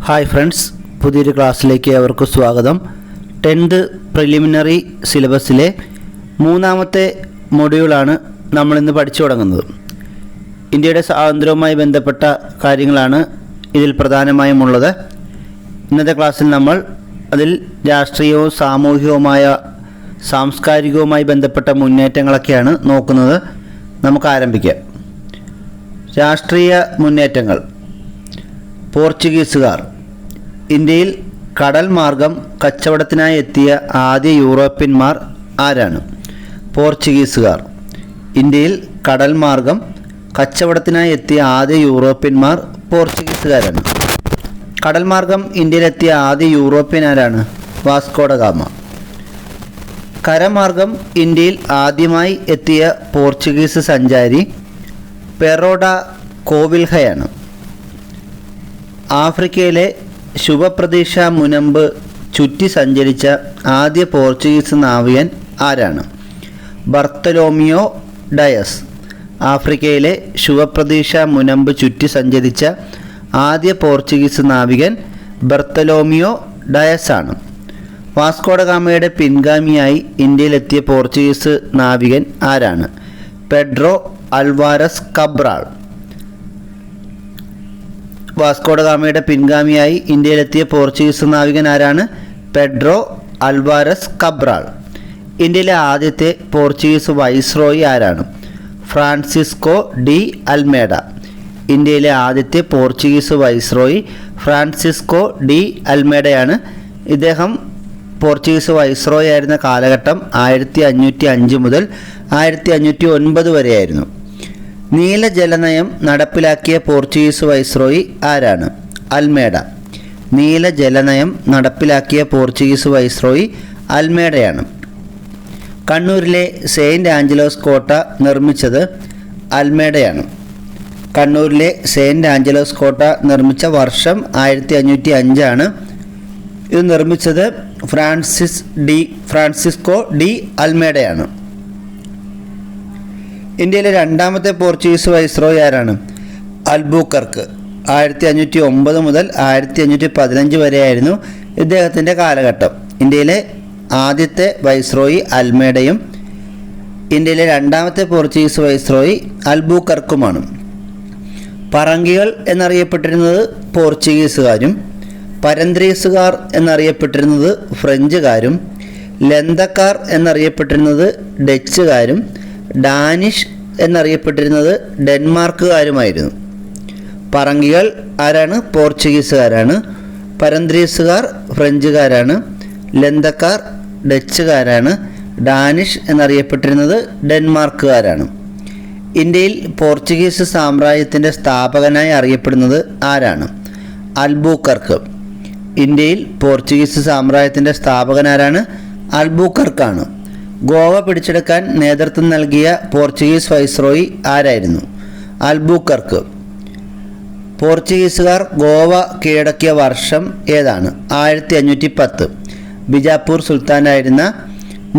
Hi friends, പുതിയൊരു ക്ലാസ്സിലേക്ക് അവർക്ക് സ്വാഗതം. 10th പ്രിലിമിനറി സിലബസിലെ മൂന്നാമത്തെ മൊഡ്യൂളാണ് നമ്മളിന്ന് പഠിച്ചു തുടങ്ങുന്നത്. ഇന്ത്യയുടെ സ്വാതന്ത്ര്യവുമായി ബന്ധപ്പെട്ട കാര്യങ്ങളാണ് ഇതിൽ പ്രധാനമായും ഉള്ളത്. ഇന്നത്തെ ക്ലാസ്സിൽ നമ്മൾ അതിൽ രാഷ്ട്രീയവും സാമൂഹികവുമായ സാംസ്കാരികവുമായി ബന്ധപ്പെട്ട മുന്നേറ്റങ്ങളൊക്കെയാണ് നോക്കുന്നത്. നമുക്ക് ആരംഭിക്കാം. രാഷ്ട്രീയ മുന്നേറ്റങ്ങൾ. പോർച്ചുഗീസുകാർ. ഇന്ത്യയിൽ കടൽ മാർഗം കച്ചവടത്തിനായി എത്തിയ ആദ്യ യൂറോപ്യന്മാർ ആരാണ്? പോർച്ചുഗീസുകാർ. ഇന്ത്യയിൽ കടൽ മാർഗം കച്ചവടത്തിനായി എത്തിയ ആദ്യ യൂറോപ്യന്മാർ പോർച്ചുഗീസുകാരാണ്. കടൽ മാർഗം ഇന്ത്യയിലെത്തിയ ആദ്യ യൂറോപ്യൻ ആരാണ്? Vasco da gamma. കരമാർഗം ഇന്ത്യയിൽ ആദ്യമായി എത്തിയ പോർച്ചുഗീസ് സഞ്ചാരി പെറോ ഡ കോവിൽഹയാണ്. ആഫ്രിക്കയിലെ ശുഭപ്രതീക്ഷ മുനമ്പ് ചുറ്റി സഞ്ചരിച്ച ആദ്യ പോർച്ചുഗീസ് നാവികൻ ആരാണ്? Bartolomeu Dias. ആഫ്രിക്കയിലെ ശുഭപ്രതീക്ഷ മുനമ്പ് ചുറ്റി സഞ്ചരിച്ച ആദ്യ പോർച്ചുഗീസ് നാവികൻ ബർത്തലോമിയോ ഡയസ് ആണ്. വാസ്കോ ഡ ഗാമയുടെ പിൻഗാമിയായി ഇന്ത്യയിലെത്തിയ പോർച്ചുഗീസ് നാവികൻ ആരാണ്? Pedro Alvares Cabral. Vasco da ഗാമയുടെ പിൻഗാമിയായി ഇന്ത്യയിലെത്തിയ പോർച്ചുഗീസ് നാവികൻ ആരാണ്? Pedro Alvares Cabral. ഇന്ത്യയിലെ ആദ്യത്തെ പോർച്ചുഗീസ് വൈസ്രോയി ആരാണ്? Francisco de Almeida. ഇന്ത്യയിലെ ആദ്യത്തെ പോർച്ചുഗീസ് വൈസ്രോയി ഫ്രാൻസിസ്കോ ഡി അൽമേഡയാണ്. ഇദ്ദേഹം പോർച്ചുഗീസ് വൈസ്രോയി ആയിരുന്ന കാലഘട്ടം 1505 മുതൽ 1509 വരെയായിരുന്നു. നീല ജലനയം നടപ്പിലാക്കിയ പോർച്ചുഗീസ് വൈസ്രോയി ആരാണ്? അൽമേഡ. നീല ജലനയം നടപ്പിലാക്കിയ പോർച്ചുഗീസ് വൈസ്രോയി അൽമേഡയാണ്. കണ്ണൂരിലെ സെയിൻറ്റ് ആഞ്ചലോസ് കോട്ട നിർമ്മിച്ചത് അൽമേഡയാണ്. കണ്ണൂരിലെ സെയിൻറ്റ് ആഞ്ചലോസ് കോട്ട നിർമ്മിച്ച വർഷം 1505 ആണ്. ഇത് നിർമ്മിച്ചത് ഫ്രാൻസിസ്കോ ഡി അൽമേഡയാണ്. ഇന്ത്യയിലെ രണ്ടാമത്തെ പോർച്ചുഗീസ് വൈസ്രോയി ആരാണ്? അൽബൂക്കർക്ക്. 1509 മുതൽ 1515 വരെയായിരുന്നു ഇദ്ദേഹത്തിൻ്റെ കാലഘട്ടം. ഇന്ത്യയിലെ ആദ്യത്തെ വൈസ്രോയി അൽമേഡയും ഇന്ത്യയിലെ രണ്ടാമത്തെ പോർച്ചുഗീസ് വൈസ്രോയി അൽബൂക്കർക്കുമാണ്. പറങ്കികൾ എന്നറിയപ്പെട്ടിരുന്നത് പോർച്ചുഗീസുകാരും പരന്ത്രീസുകാർ എന്നറിയപ്പെട്ടിരുന്നത് ഫ്രഞ്ചുകാരും ലന്തക്കാർ എന്നറിയപ്പെട്ടിരുന്നത് ഡച്ചുകാരും ഡാനിഷ് എന്നറിയപ്പെട്ടിരുന്നത് ഡെൻമാർക്കുകാരുമായിരുന്നു. പറങ്കികൾ ആരാണ്? പോർച്ചുഗീസുകാരാണ്. പരന്ത്രീസുകാർ ഫ്രഞ്ചുകാരാണ്. ലന്തക്കാർ ഡച്ചുകാരാണ്. ഡാനിഷ് എന്നറിയപ്പെട്ടിരുന്നത് ഡെൻമാർക്കുകാരാണ്. ഇന്ത്യയിൽ പോർച്ചുഗീസ് സാമ്രാജ്യത്തിൻ്റെ സ്ഥാപകനായി അറിയപ്പെടുന്നത് ആരാണ്? അൽബൂക്കർക്ക്. ഇന്ത്യയിൽ പോർച്ചുഗീസ് സാമ്രാജ്യത്തിൻ്റെ സ്ഥാപകനാരാണ്? അൽബൂക്കർക്കാണ്. ഗോവ പിടിച്ചെടുക്കാൻ നേതൃത്വം നൽകിയ പോർച്ചുഗീസ് വൈസ്രോയി ആരായിരുന്നു? അൽബൂക്കർക്ക്. പോർച്ചുഗീസുകാർ ഗോവ കീഴടക്കിയ വർഷം ഏതാണ്? 1510. ബിജാപ്പൂർ സുൽത്താനായിരുന്ന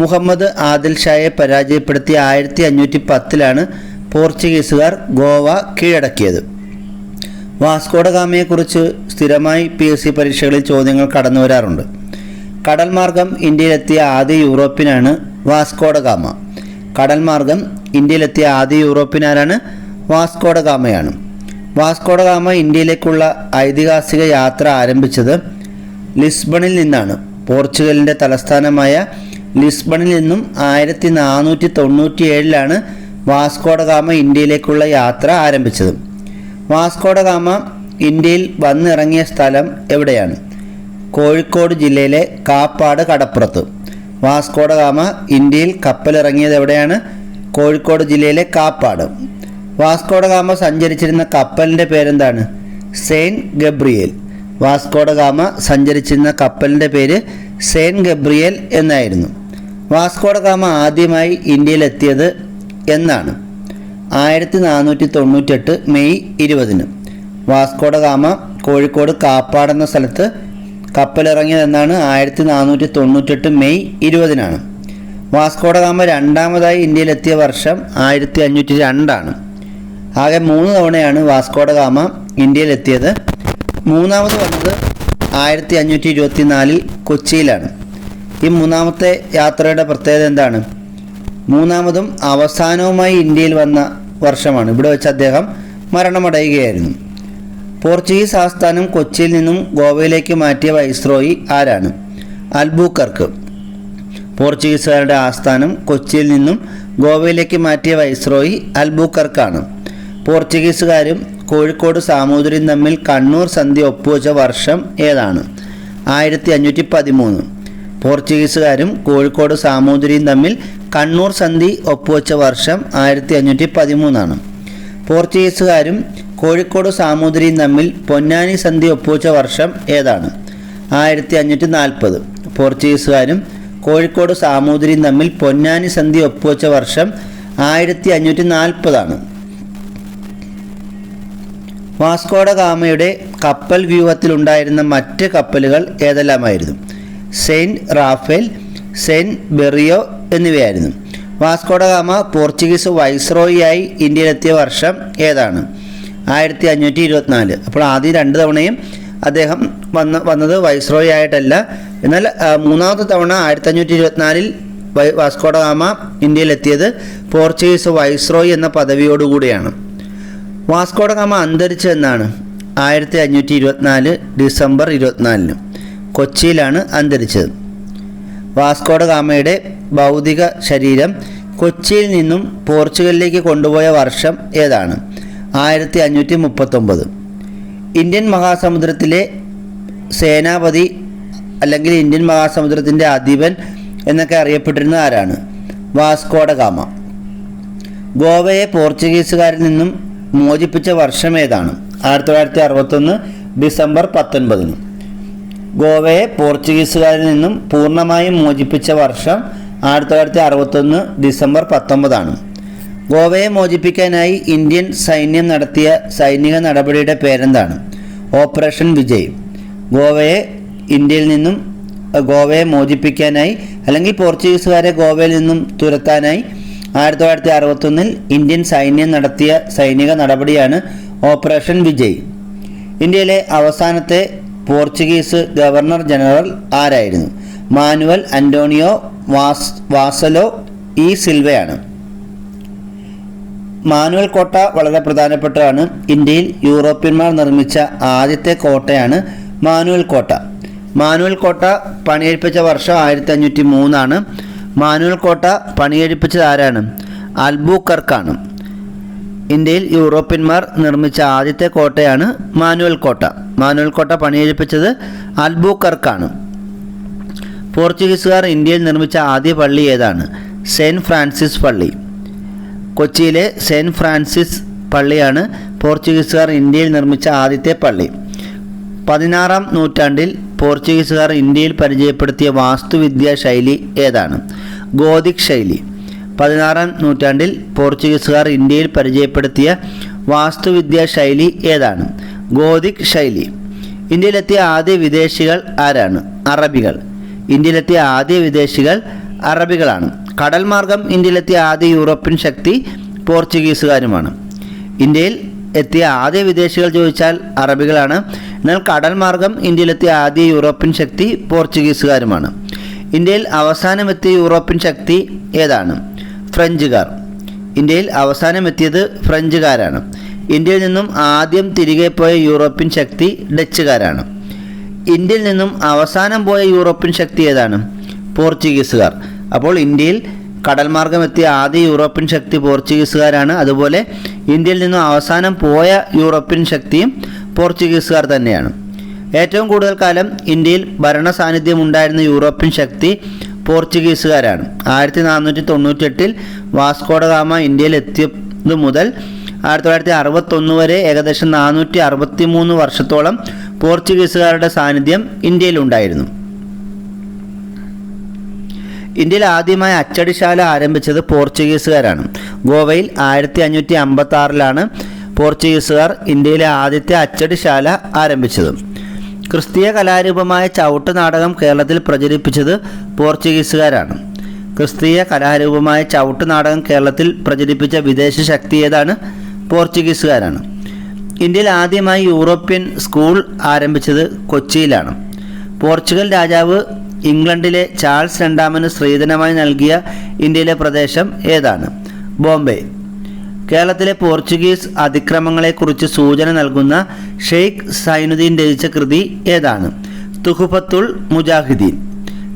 മുഹമ്മദ് ആദിൽ ഷായെ പരാജയപ്പെടുത്തി 1510 പോർച്ചുഗീസുകാർ ഗോവ കീഴടക്കിയത്. വാസ്കോ ഡ ഗാമയെക്കുറിച്ച് സ്ഥിരമായി PSC പരീക്ഷകളിൽ ചോദ്യങ്ങൾ കടന്നു വരാറുണ്ട്. കടൽ മാർഗം ഇന്ത്യയിലെത്തിയ ആദ്യ യൂറോപ്യനാണ് വാസ്കോ ഡ ഗാമ. കടൽ മാർഗം ഇന്ത്യയിലെത്തിയ ആദ്യ യൂറോപ്യൻ ആരാണ്? വാസ്കോ ഡ ഗാമയാണ്. വാസ്കോ ഡ ഗാമ ഇന്ത്യയിലേക്കുള്ള ഐതിഹാസിക യാത്ര ആരംഭിച്ചത് ലിസ്ബണിൽ നിന്നാണ്. പോർച്ചുഗലിൻ്റെ തലസ്ഥാനമായ ലിസ്ബണിൽ നിന്നും 1497 വാസ്കോ ഡ ഗാമ ഇന്ത്യയിലേക്കുള്ള യാത്ര ആരംഭിച്ചത്. വാസ്കോ ഡ ഗാമ ഇന്ത്യയിൽ വന്നിറങ്ങിയ സ്ഥലം എവിടെയാണ്? കോഴിക്കോട് ജില്ലയിലെ കാപ്പാട് കടപ്പുറത്ത്. വാസ്കോ ഡ ഗാമ ഇന്ത്യയിൽ കപ്പലിറങ്ങിയത് എവിടെയാണ്? കോഴിക്കോട് ജില്ലയിലെ കാപ്പാട്. വാസ്കോ ഡ ഗാമ സഞ്ചരിച്ചിരുന്ന കപ്പലിൻ്റെ പേരെന്താണ്? Saint Gabriel. Vasco da Gama സഞ്ചരിച്ചിരുന്ന കപ്പലിൻ്റെ പേര് സെയിൻറ്റ് ഗബ്രിയേൽ എന്നായിരുന്നു. വാസ്കോ ഡ ഗാമ ആദ്യമായി ഇന്ത്യയിലെത്തിയത് എന്നാണ്? 1498 May 20. Vasco da Gama Kozhikode Kappad എന്ന സ്ഥലത്ത് കപ്പലിറങ്ങിയതെന്നാണ്? 1498 മെയ് 20. വാസ്കോ ഡ ഗാമ രണ്ടാമതായി ഇന്ത്യയിലെത്തിയ വർഷം 1502. ആകെ 3 തവണയാണ് വാസ്കോ ഡ ഗാമ ഇന്ത്യയിലെത്തിയത്. മൂന്നാമത് വന്നത് 1524 കൊച്ചിയിലാണ്. ഈ മൂന്നാമത്തെ യാത്രയുടെ പ്രത്യേകത എന്താണ്? മൂന്നാമതും അവസാനവുമായി ഇന്ത്യയിൽ വന്ന വർഷമാണ്. ഇവിടെ വെച്ച് അദ്ദേഹം മരണമടയുകയായിരുന്നു. പോർച്ചുഗീസ് ആസ്ഥാനം കൊച്ചിയിൽ നിന്നും ഗോവയിലേക്ക് മാറ്റിയ വൈസ്രോയി ആരാണ്? അൽബുക്കർക്ക്. പോർച്ചുഗീസുകാരുടെ ആസ്ഥാനം കൊച്ചിയിൽ നിന്നും ഗോവയിലേക്ക് മാറ്റിയ വൈസ്രോയി അൽബുക്കർക്കാണ്. പോർച്ചുഗീസുകാരും കോഴിക്കോട് സാമൂതിരിയും തമ്മിൽ കണ്ണൂർ സന്ധി ഒപ്പുവെച്ച വർഷം ഏതാണ്? 1513. പോർച്ചുഗീസുകാരും കോഴിക്കോട് സാമൂതിരിയും തമ്മിൽ കണ്ണൂർ സന്ധി ഒപ്പുവെച്ച വർഷം 1513. പോർച്ചുഗീസുകാരും കോഴിക്കോട് സാമൂതിരിയും തമ്മിൽ പൊന്നാനി സന്ധി ഒപ്പുവെച്ച വർഷം ഏതാണ്? 1540. പോർച്ചുഗീസുകാരും കോഴിക്കോട് സാമൂതിരിയും തമ്മിൽ പൊന്നാനി സന്ധി ഒപ്പുവെച്ച വർഷം 1540. വാസ്കോഡ ഗാമയുടെ കപ്പൽ വ്യൂഹത്തിലുണ്ടായിരുന്ന മറ്റ് കപ്പലുകൾ ഏതെല്ലാമായിരുന്നു? സെയിൻറ്റ് റാഫേൽ, സെയിൻറ്റ് ബെറിയോ എന്നിവയായിരുന്നു. വാസ്കോഡ ഗാമ പോർച്ചുഗീസ് വൈസ്രോയിയായി ഇന്ത്യയിലെത്തിയ വർഷം ഏതാണ്? 1524. അപ്പോൾ ആദ്യം 2 തവണയും അദ്ദേഹം വന്നത് വൈസ്രോയി ആയിട്ടല്ല. എന്നാൽ മൂന്നാമത്തെ തവണ 1524 വാസ്കോഡ ഗാമ ഇന്ത്യയിലെത്തിയത് പോർച്ചുഗീസ് വൈസ്രോയി എന്ന പദവിയോടുകൂടിയാണ്. വാസ്കോഡ ഗാമ അന്തരിച്ചതെന്നാണ്? 1524 ഡിസംബർ 24 കൊച്ചിയിലാണ് അന്തരിച്ചത്. വാസ്കോഡ ഗാമയുടെ ഭൗതിക ശരീരം കൊച്ചിയിൽ നിന്നും പോർച്ചുഗലിലേക്ക് കൊണ്ടുപോയ വർഷം ഏതാണ്? 1539. ഇന്ത്യൻ മഹാസമുദ്രത്തിലെ സേനാപതി അല്ലെങ്കിൽ ഇന്ത്യൻ മഹാസമുദ്രത്തിൻ്റെ അധിപൻ എന്നൊക്കെ അറിയപ്പെട്ടിരുന്നത് ആരാണ്? Vasco da gamma. ഗോവയെ പോർച്ചുഗീസുകാരിൽ നിന്നും മോചിപ്പിച്ച വർഷം ഏതാണ്? 1961 ഡിസംബർ 19. ഗോവയെ പോർച്ചുഗീസുകാരിൽ നിന്നും പൂർണ്ണമായും മോചിപ്പിച്ച വർഷം 1961 ഡിസംബർ 19. ഗോവയെ മോചിപ്പിക്കാനായി ഇന്ത്യൻ സൈന്യം നടത്തിയ സൈനിക നടപടിയുടെ പേരെന്താണ്? ഓപ്പറേഷൻ വിജയ്. ഗോവയെ മോചിപ്പിക്കാനായി അല്ലെങ്കിൽ പോർച്ചുഗീസുകാരെ ഗോവയിൽ നിന്നും തുരത്താനായി 1961 ഇന്ത്യൻ സൈന്യം നടത്തിയ സൈനിക നടപടിയാണ് ഓപ്പറേഷൻ വിജയ്. ഇന്ത്യയിലെ അവസാനത്തെ പോർച്ചുഗീസ് ഗവർണർ ജനറൽ ആരായിരുന്നു? മാനുവൽ അന്റോണിയോ വാസലോ ഇ സിൽവയാണ്. മാനുവൽ കോട്ട വളരെ പ്രധാനപ്പെട്ടതാണ്. ഇന്ത്യയിൽ യൂറോപ്യന്മാർ നിർമ്മിച്ച ആദ്യത്തെ കോട്ടയാണ് മാനുവൽ കോട്ട. മാനുവൽ കോട്ട പണിയെടുപ്പിച്ച വർഷം 1503. മാനുവൽ കോട്ട പണിയെടുപ്പിച്ചത് ആരാണ്? അൽബുക്കർക്കാണ്. ഇന്ത്യയിൽ യൂറോപ്യന്മാർ നിർമ്മിച്ച ആദ്യത്തെ കോട്ടയാണ് മാനുവൽ കോട്ട. മാനുവൽ കോട്ട പണിയെടുപ്പിച്ചത് അൽബുക്കർക്കാണ്. പോർച്ചുഗീസുകാർ ഇന്ത്യയിൽ നിർമ്മിച്ച ആദ്യ പള്ളി ഏതാണ്? സെയിൻറ്റ് ഫ്രാൻസിസ് പള്ളി. കൊച്ചിയിലെ സെയിൻറ്റ് ഫ്രാൻസിസ് പള്ളിയാണ് പോർച്ചുഗീസുകാർ ഇന്ത്യയിൽ നിർമ്മിച്ച ആദ്യത്തെ പള്ളി. 16-ാം നൂറ്റാണ്ടിൽ പോർച്ചുഗീസുകാർ ഇന്ത്യയിൽ പരിചയപ്പെടുത്തിയ വാസ്തുവിദ്യാ ശൈലി ഏതാണ്? ഗോതിക് ശൈലി. 16-ാം നൂറ്റാണ്ടിൽ പോർച്ചുഗീസുകാർ ഇന്ത്യയിൽ പരിചയപ്പെടുത്തിയ വാസ്തുവിദ്യാ ശൈലി ഏതാണ്? ഗോതിക് ശൈലി. ഇന്ത്യയിലെത്തിയ ആദ്യ വിദേശികൾ ആരാണ്? അറബികൾ. ഇന്ത്യയിലെത്തിയ ആദ്യ വിദേശികൾ അറബികളാണ്. കടൽ മാർഗം ഇന്ത്യയിലെത്തിയ ആദ്യ യൂറോപ്യൻ ശക്തി പോർച്ചുഗീസുകാരുമാണ്. ഇന്ത്യയിൽ എത്തിയ ആദ്യ വിദേശികൾ ചോദിച്ചാൽ അറബികളാണ്. എന്നാൽ കടൽ മാർഗം ഇന്ത്യയിലെത്തിയ ആദ്യ യൂറോപ്യൻ ശക്തി പോർച്ചുഗീസുകാരുമാണ്. ഇന്ത്യയിൽ അവസാനമെത്തിയ യൂറോപ്യൻ ശക്തി ഏതാണ്? ഫ്രഞ്ചുകാർ. ഇന്ത്യയിൽ അവസാനമെത്തിയത് ഫ്രഞ്ചുകാരാണ്. ഇന്ത്യയിൽ നിന്നും ആദ്യം തിരികെ പോയ യൂറോപ്യൻ ശക്തി ഡച്ചുകാരാണ്. ഇന്ത്യയിൽ നിന്നും അവസാനം പോയ യൂറോപ്യൻ ശക്തി ഏതാണ്? പോർച്ചുഗീസുകാർ. അപ്പോൾ ഇന്ത്യയിൽ കടൽ മാർഗം എത്തിയ ആദ്യ യൂറോപ്യൻ ശക്തി പോർച്ചുഗീസുകാരാണ്. അതുപോലെ ഇന്ത്യയിൽ നിന്നും അവസാനം പോയ യൂറോപ്യൻ ശക്തിയും പോർച്ചുഗീസുകാർ തന്നെയാണ്. ഏറ്റവും കൂടുതൽ കാലം ഇന്ത്യയിൽ ഭരണ സാന്നിധ്യം ഉണ്ടായിരുന്ന യൂറോപ്യൻ ശക്തി പോർച്ചുഗീസുകാരാണ്. 1498 വാസ്കോഡ ഗാമ ഇന്ത്യയിൽ എത്തിയത് മുതൽ 1961 വരെ ഏകദേശം 463 വർഷത്തോളം പോർച്ചുഗീസുകാരുടെ സാന്നിധ്യം ഇന്ത്യയിലുണ്ടായിരുന്നു. ഇന്ത്യയിൽ ആദ്യമായി അച്ചടിശാല ആരംഭിച്ചത് പോർച്ചുഗീസുകാരാണ്. ഗോവയിൽ 1556 പോർച്ചുഗീസുകാർ ഇന്ത്യയിലെ ആദ്യത്തെ അച്ചടിശാല ആരംഭിച്ചത്. ക്രിസ്തീയ കലാരൂപമായ ചവിട്ട് നാടകം കേരളത്തിൽ പ്രചരിപ്പിച്ചത് പോർച്ചുഗീസുകാരാണ്. ക്രിസ്തീയ കലാരൂപമായ ചവിട്ട് നാടകം കേരളത്തിൽ പ്രചരിപ്പിച്ച വിദേശ ശക്തി ഏതാണ്? പോർച്ചുഗീസുകാരാണ്. ഇന്ത്യയിൽ ആദ്യമായി യൂറോപ്യൻ സ്കൂൾ ആരംഭിച്ചത് കൊച്ചിയിലാണ്. പോർച്ചുഗൽ രാജാവ് ഇംഗ്ലണ്ടിലെ ചാൾസ് രണ്ടാമന് സ്ത്രീധനമായി നൽകിയ ഇന്ത്യയിലെ പ്രദേശം ഏതാണ്? ബോംബെ. കേരളത്തിലെ പോർച്ചുഗീസ് അതിക്രമങ്ങളെക്കുറിച്ച് സൂചന നൽകുന്ന ഷെയ്ഖ് സൈനുദ്ദീൻ രചിച്ച കൃതി ഏതാണ്? തുഹ്ഫത്തുൽ മുജാഹിദീൻ.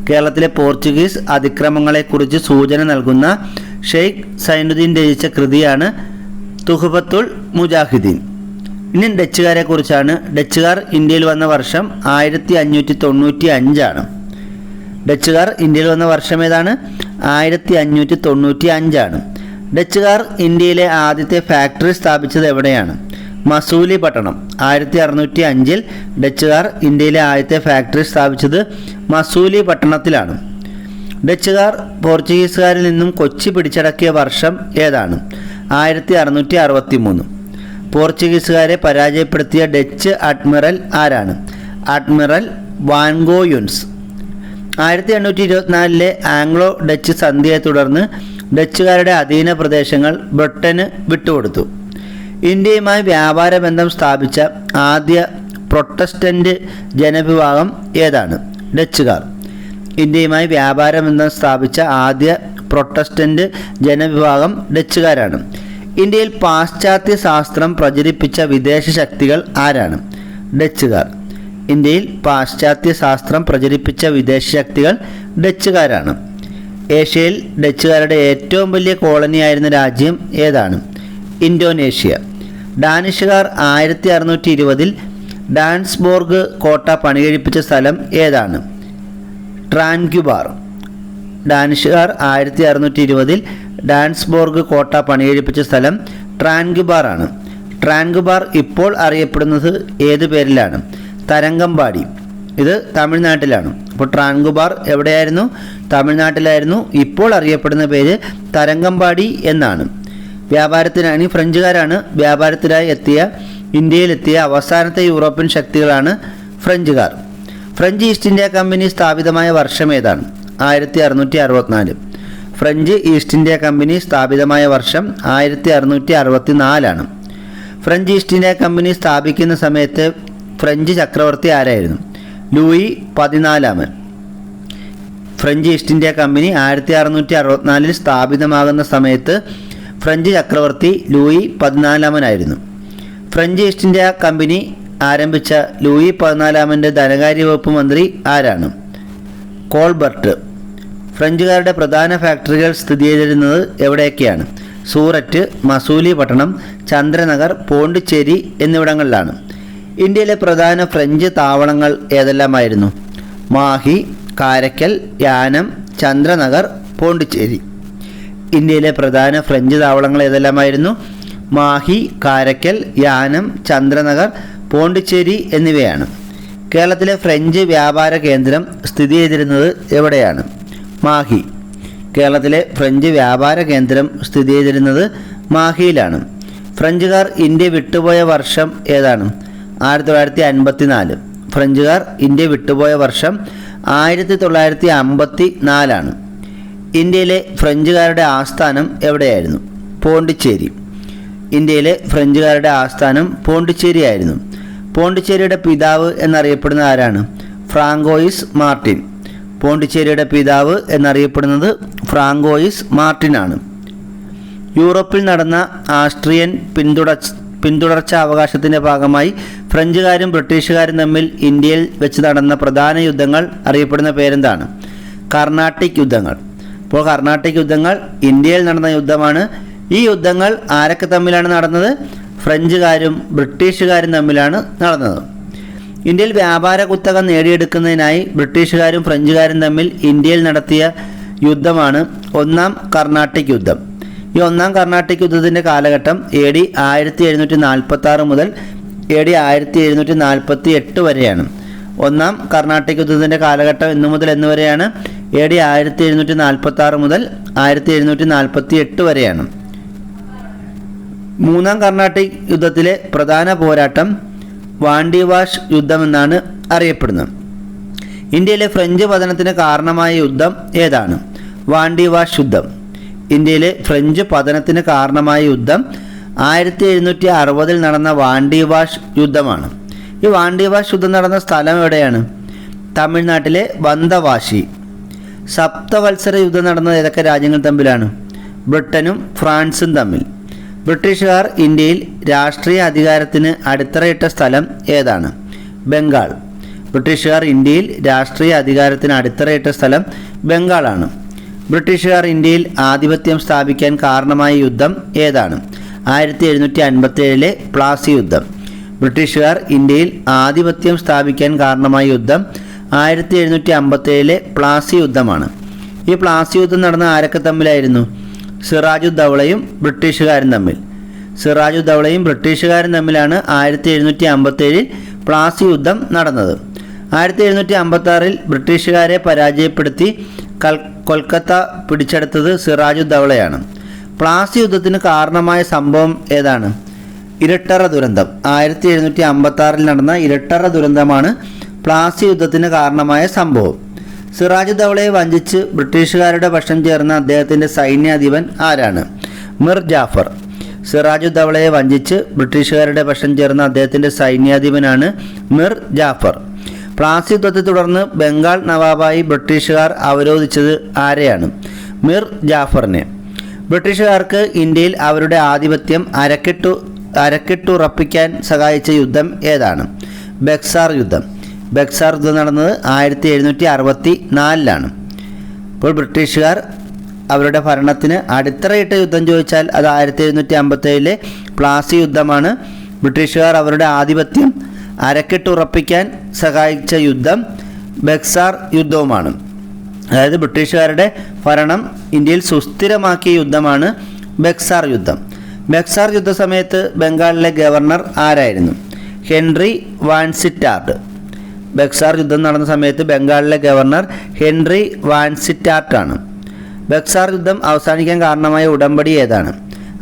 കേരളത്തിലെ പോർച്ചുഗീസ് അതിക്രമങ്ങളെക്കുറിച്ച് സൂചന നൽകുന്ന ഷെയ്ഖ് സൈനുദ്ദീൻ രചിച്ച കൃതിയാണ് തുഹ്ഫത്തുൽ മുജാഹിദീൻ. ഇനി ഡച്ചുകാരെ കുറിച്ചാണ്. ഡച്ചുകാർ ഇന്ത്യയിൽ വന്ന വർഷം 1595 ഡച്ചുകാർ ഇന്ത്യയിൽ വന്ന വർഷം ഏതാണ്? 1595 ഡച്ചുകാർ ഇന്ത്യയിലെ ആദ്യത്തെ ഫാക്ടറി സ്ഥാപിച്ചത് എവിടെയാണ്? മസൂലിപട്ടണം. 1605 ഡച്ചുകാർ ഇന്ത്യയിലെ ആദ്യത്തെ ഫാക്ടറി സ്ഥാപിച്ചത് മസൂലിപട്ടണത്തിലാണ്. ഡച്ചുകാർ പോർച്ചുഗീസുകാരിൽ നിന്നും കൊച്ചി പിടിച്ചടക്കിയ വർഷം ഏതാണ്? 1663. പോർച്ചുഗീസുകാരെ പരാജയപ്പെടുത്തിയ ഡച്ച് അഡ്മിറൽ ആരാണ്? അഡ്മിറൽ വാൻഗോയുൻസ്. 1824 ആംഗ്ലോ ഡച്ച് സന്ധിയെ തുടർന്ന് ഡച്ചുകാരുടെ അധീന പ്രദേശങ്ങൾ ബ്രിട്ടന് വിട്ടുകൊടുത്തു. ഇന്ത്യയുമായി വ്യാപാര ബന്ധം സ്ഥാപിച്ച ആദ്യ പ്രൊട്ടസ്റ്റന്റ് ജനവിഭാഗം ഏതാണ്? ഡച്ചുകാർ. ഇന്ത്യയുമായി വ്യാപാര ബന്ധം സ്ഥാപിച്ച ആദ്യ പ്രൊട്ടസ്റ്റന്റ് ജനവിഭാഗം ഡച്ചുകാരാണ്. ഇന്ത്യയിൽ പാശ്ചാത്യ ശാസ്ത്രം പ്രചരിപ്പിച്ച വിദേശ ശക്തികൾ ആരാണ്? ഡച്ചുകാർ. ഇന്ത്യയിൽ പാശ്ചാത്യ ശാസ്ത്രം പ്രചരിപ്പിച്ച വിദേശ ശക്തികൾ ഡച്ചുകാരാണ്. ഏഷ്യയിൽ ഡച്ചുകാരുടെ ഏറ്റവും വലിയ കോളനിയായിരുന്ന രാജ്യം ഏതാണ്? ഇന്തോനേഷ്യ. ഡാനിഷുകാർ 1620 ഡാൻസ്ബോർഗ് കോട്ട പണികഴിപ്പിച്ച സ്ഥലം ഏതാണ്? ട്രാൻക്യുബാർ. ഡാനിഷുകാർ 1620 ഡാൻസ്ബോർഗ് കോട്ട പണികഴിപ്പിച്ച സ്ഥലം ട്രാൻക്യുബാർ ആണ്. ട്രാൻക്യുബാർ ഇപ്പോൾ അറിയപ്പെടുന്നത് ഏത് പേരിലാണ്? തരംഗമ്പാടി. ഇത് തമിഴ്നാട്ടിലാണ്. അപ്പോൾ ട്രാൻക്യുബാർ എവിടെയായിരുന്നു? തമിഴ്നാട്ടിലായിരുന്നു. ഇപ്പോൾ അറിയപ്പെടുന്ന പേര് തരംഗമ്പാടി എന്നാണ്. വ്യാപാരത്തിനായി ഫ്രഞ്ചുകാരാണ് വ്യാപാരത്തിനായി ഇന്ത്യയിലെത്തിയ അവസാനത്തെ യൂറോപ്യൻ ശക്തികളാണ് ഫ്രഞ്ചുകാർ. ഫ്രഞ്ച് ഈസ്റ്റ് ഇന്ത്യ കമ്പനി സ്ഥാപിതമായ വർഷം ഏതാണ്? 1664. ഫ്രഞ്ച് ഈസ്റ്റ് ഇന്ത്യ കമ്പനി സ്ഥാപിതമായ വർഷം 1664. ഫ്രഞ്ച് ഈസ്റ്റ് ഇന്ത്യ കമ്പനി സ്ഥാപിക്കുന്ന സമയത്ത് ഫ്രഞ്ച് ചക്രവർത്തി ആരായിരുന്നു? Louis 14. French East India company 1664 സ്ഥാപിതമാകുന്ന സമയത്ത് ഫ്രഞ്ച് ചക്രവർത്തി Louis 14 French East India company ആരംഭിച്ച ലൂയി 14 ധനകാര്യ വകുപ്പ് മന്ത്രി ആരാണ്? കോൾബർട്ട്. ഫ്രഞ്ചുകാരുടെ പ്രധാന ഫാക്ടറികൾ സ്ഥിതി ചെയ്തിരുന്നത് എവിടെയൊക്കെയാണ്? സൂററ്റ്, മസൂലിപട്ടണം, ചന്ദ്രനഗർ, പോണ്ടിച്ചേരി എന്നിവിടങ്ങളിലാണ്. ഇന്ത്യയിലെ പ്രധാന ഫ്രഞ്ച് താവളങ്ങൾ ഏതെല്ലാമായിരുന്നു? മാഹി, കാരക്കൽ, യാനം, ചന്ദ്രനഗർ, പോണ്ടിച്ചേരി. ഇന്ത്യയിലെ പ്രധാന ഫ്രഞ്ച് താവളങ്ങൾ ഏതെല്ലാമായിരുന്നു? മാഹി, കാരക്കൽ, യാനം, ചന്ദ്രനഗർ, പോണ്ടിച്ചേരി എന്നിവയാണ്. കേരളത്തിലെ ഫ്രഞ്ച് വ്യാപാര കേന്ദ്രം സ്ഥിതി ചെയ്തിരുന്നത് എവിടെയാണ്? മാഹി. കേരളത്തിലെ ഫ്രഞ്ച് വ്യാപാര കേന്ദ്രം സ്ഥിതി ചെയ്തിരുന്നത് മാഹിയിലാണ്. ഫ്രഞ്ചുകാർ ഇന്ത്യ വിട്ടുപോയ വർഷം ഏതാണ്? 1954. ഫ്രഞ്ചുകാർ ഇന്ത്യ വിട്ടുപോയ വർഷം 1954. ഇന്ത്യയിലെ ഫ്രഞ്ചുകാരുടെ ആസ്ഥാനം എവിടെയായിരുന്നു? പോണ്ടിച്ചേരി. ഇന്ത്യയിലെ ഫ്രഞ്ചുകാരുടെ ആസ്ഥാനം പോണ്ടിച്ചേരി ആയിരുന്നു. പോണ്ടിച്ചേരിയുടെ പിതാവ് എന്നറിയപ്പെടുന്ന ആരാണ്? Francois Martin. പോണ്ടിച്ചേരിയുടെ പിതാവ് എന്നറിയപ്പെടുന്നത് ഫ്രാങ്കോയിസ് മാർട്ടിനാണ്. യൂറോപ്പിൽ നടന്ന ആസ്ട്രിയൻ പിന്തുടർച്ചാ അവകാശത്തിൻ്റെ ഭാഗമായി ഫ്രഞ്ചുകാരും ബ്രിട്ടീഷുകാരും തമ്മിൽ ഇന്ത്യയിൽ വെച്ച് നടന്ന പ്രധാന യുദ്ധങ്ങൾ അറിയപ്പെടുന്ന പേരെന്താണ്? കർണാട്ടിക് യുദ്ധങ്ങൾ. അപ്പോൾ കർണാട്ടിക് യുദ്ധങ്ങൾ ഇന്ത്യയിൽ നടന്ന യുദ്ധമാണ്. ഈ യുദ്ധങ്ങൾ ആരൊക്കെ തമ്മിലാണ് നടന്നത്? ഫ്രഞ്ചുകാരും ബ്രിട്ടീഷുകാരും തമ്മിലാണ് നടന്നത്. ഇന്ത്യയിൽ വ്യാപാര കുത്തക നേടിയെടുക്കുന്നതിനായി ബ്രിട്ടീഷുകാരും ഫ്രഞ്ചുകാരും തമ്മിൽ ഇന്ത്യയിൽ നടത്തിയ യുദ്ധമാണ് ഒന്നാം കർണാട്ടിക് യുദ്ധം. ഈ ഒന്നാം കർണാട്ടിക് യുദ്ധത്തിൻ്റെ കാലഘട്ടം AD 1746 മുതൽ AD 1748 വരെയാണ്. ഒന്നാം കർണാട്ടിക് യുദ്ധത്തിൻ്റെ കാലഘട്ടം എന്നു മുതൽ എന്ന് വരെയാണ്? AD 1746 മുതൽ 1748 വരെയാണ്. മൂന്നാം കർണാട്ടിക് യുദ്ധത്തിലെ പ്രധാന പോരാട്ടം വാണ്ടിവാഷ് യുദ്ധമെന്നാണ് അറിയപ്പെടുന്നത്. ഇന്ത്യയിലെ ഫ്രഞ്ച് പതനത്തിന് കാരണമായ യുദ്ധം ഏതാണ്? വാണ്ടിവാഷ് യുദ്ധം. ഇന്ത്യയിലെ ഫ്രഞ്ച് പതനത്തിന് കാരണമായ യുദ്ധം 1760 നടന്ന വാണ്ടിവാഷ് യുദ്ധമാണ്. ഈ വാണ്ടിവാഷ് യുദ്ധം നടന്ന സ്ഥലം എവിടെയാണ്? തമിഴ്നാട്ടിലെ വന്തവാശി. സപ്തവത്സര യുദ്ധം നടന്നത് ഏതൊക്കെ രാജ്യങ്ങൾ തമ്മിലാണ്? ബ്രിട്ടനും ഫ്രാൻസും തമ്മിൽ. ബ്രിട്ടീഷുകാർ ഇന്ത്യയിൽ രാഷ്ട്രീയ അധികാരത്തിന് അടിത്തറയിട്ട സ്ഥലം ഏതാണ്? ബംഗാൾ. ബ്രിട്ടീഷുകാർ ഇന്ത്യയിൽ രാഷ്ട്രീയ അധികാരത്തിന് അടിത്തറയിട്ട സ്ഥലം ബംഗാളാണ്. ബ്രിട്ടീഷുകാർ ഇന്ത്യയിൽ ആധിപത്യം സ്ഥാപിക്കാൻ കാരണമായ യുദ്ധം ഏതാണ്? 1757 പ്ലാസി യുദ്ധം. ബ്രിട്ടീഷുകാർ ഇന്ത്യയിൽ ആധിപത്യം സ്ഥാപിക്കാൻ കാരണമായ യുദ്ധം 1757 പ്ലാസി യുദ്ധമാണ്. ഈ പ്ലാസി യുദ്ധം നടന്ന ആരൊക്കെ തമ്മിലായിരുന്നു? സിറാജുദ്ദൗളയും ബ്രിട്ടീഷുകാരും തമ്മിൽ. സിറാജുദ്ദൗളയും ബ്രിട്ടീഷുകാരും തമ്മിലാണ് 1757 പ്ലാസി യുദ്ധം നടന്നത്. 1756 ബ്രിട്ടീഷുകാരെ പരാജയപ്പെടുത്തി കൊൽക്കത്ത പിടിച്ചെടുത്തത് സിറാജുദ്ദൗളയാണ്. പ്ലാസി യുദ്ധത്തിന് കാരണമായ സംഭവം ഏതാണ്? ഇരട്ടറ ദുരന്തം. 1756 നടന്ന ഇരട്ടറ ദുരന്തമാണ് പ്ലാസി യുദ്ധത്തിന് കാരണമായ സംഭവം. സിറാജുദ്ദൗളയെ വഞ്ചിച്ച് ബ്രിട്ടീഷുകാരുടെ പക്ഷം ചേർന്ന അദ്ദേഹത്തിൻ്റെ സൈന്യാധിപൻ ആരാണ്? മിർ ജാഫർ. സിറാജുദ്ദൗളയെ വഞ്ചിച്ച് ബ്രിട്ടീഷുകാരുടെ പക്ഷം ചേർന്ന അദ്ദേഹത്തിൻ്റെ സൈന്യാധിപനാണ് മിർ ജാഫർ. പ്ലാസി യുദ്ധത്തെ തുടർന്ന് ബംഗാൾ നവാബായി ബ്രിട്ടീഷുകാർ അവരോധിച്ചത് ആരെയാണ്? മിർ ജാഫറിനെ. ബ്രിട്ടീഷുകാർക്ക് ഇന്ത്യയിൽ അവരുടെ ആധിപത്യം അരക്കിട്ടുറപ്പിക്കാൻ സഹായിച്ച യുദ്ധം ഏതാണ്? ബക്സാർ യുദ്ധം. ബക്സാർ യുദ്ധം നടന്നത് 1764. ഇപ്പോൾ ബ്രിട്ടീഷുകാർ അവരുടെ ഭരണത്തിന് അടിത്തറയിട്ട യുദ്ധം ചോദിച്ചാൽ അത് 1757 പ്ലാസി യുദ്ധമാണ്. ബ്രിട്ടീഷുകാർ അവരുടെ ആധിപത്യം അരക്കിട്ടുറപ്പിക്കാൻ സഹായിച്ച യുദ്ധം ബക്സാർ യുദ്ധവുമാണ്. അതായത് ബ്രിട്ടീഷുകാരുടെ ഭരണം ഇന്ത്യയിൽ സുസ്ഥിരമാക്കിയ യുദ്ധമാണ് ബക്സാർ യുദ്ധം. ബക്സാർ യുദ്ധ സമയത്ത് ബംഗാളിലെ ഗവർണർ ആരായിരുന്നു? ഹെൻറി വാൻസിറ്റാർഡ്. ബക്സാർ യുദ്ധം നടന്ന സമയത്ത് ബംഗാളിലെ ഗവർണർ ഹെൻറി വാൻസിറ്റാർഡ്. ബക്സാർ യുദ്ധം അവസാനിക്കാൻ കാരണമായ ഉടമ്പടി ഏതാണ്?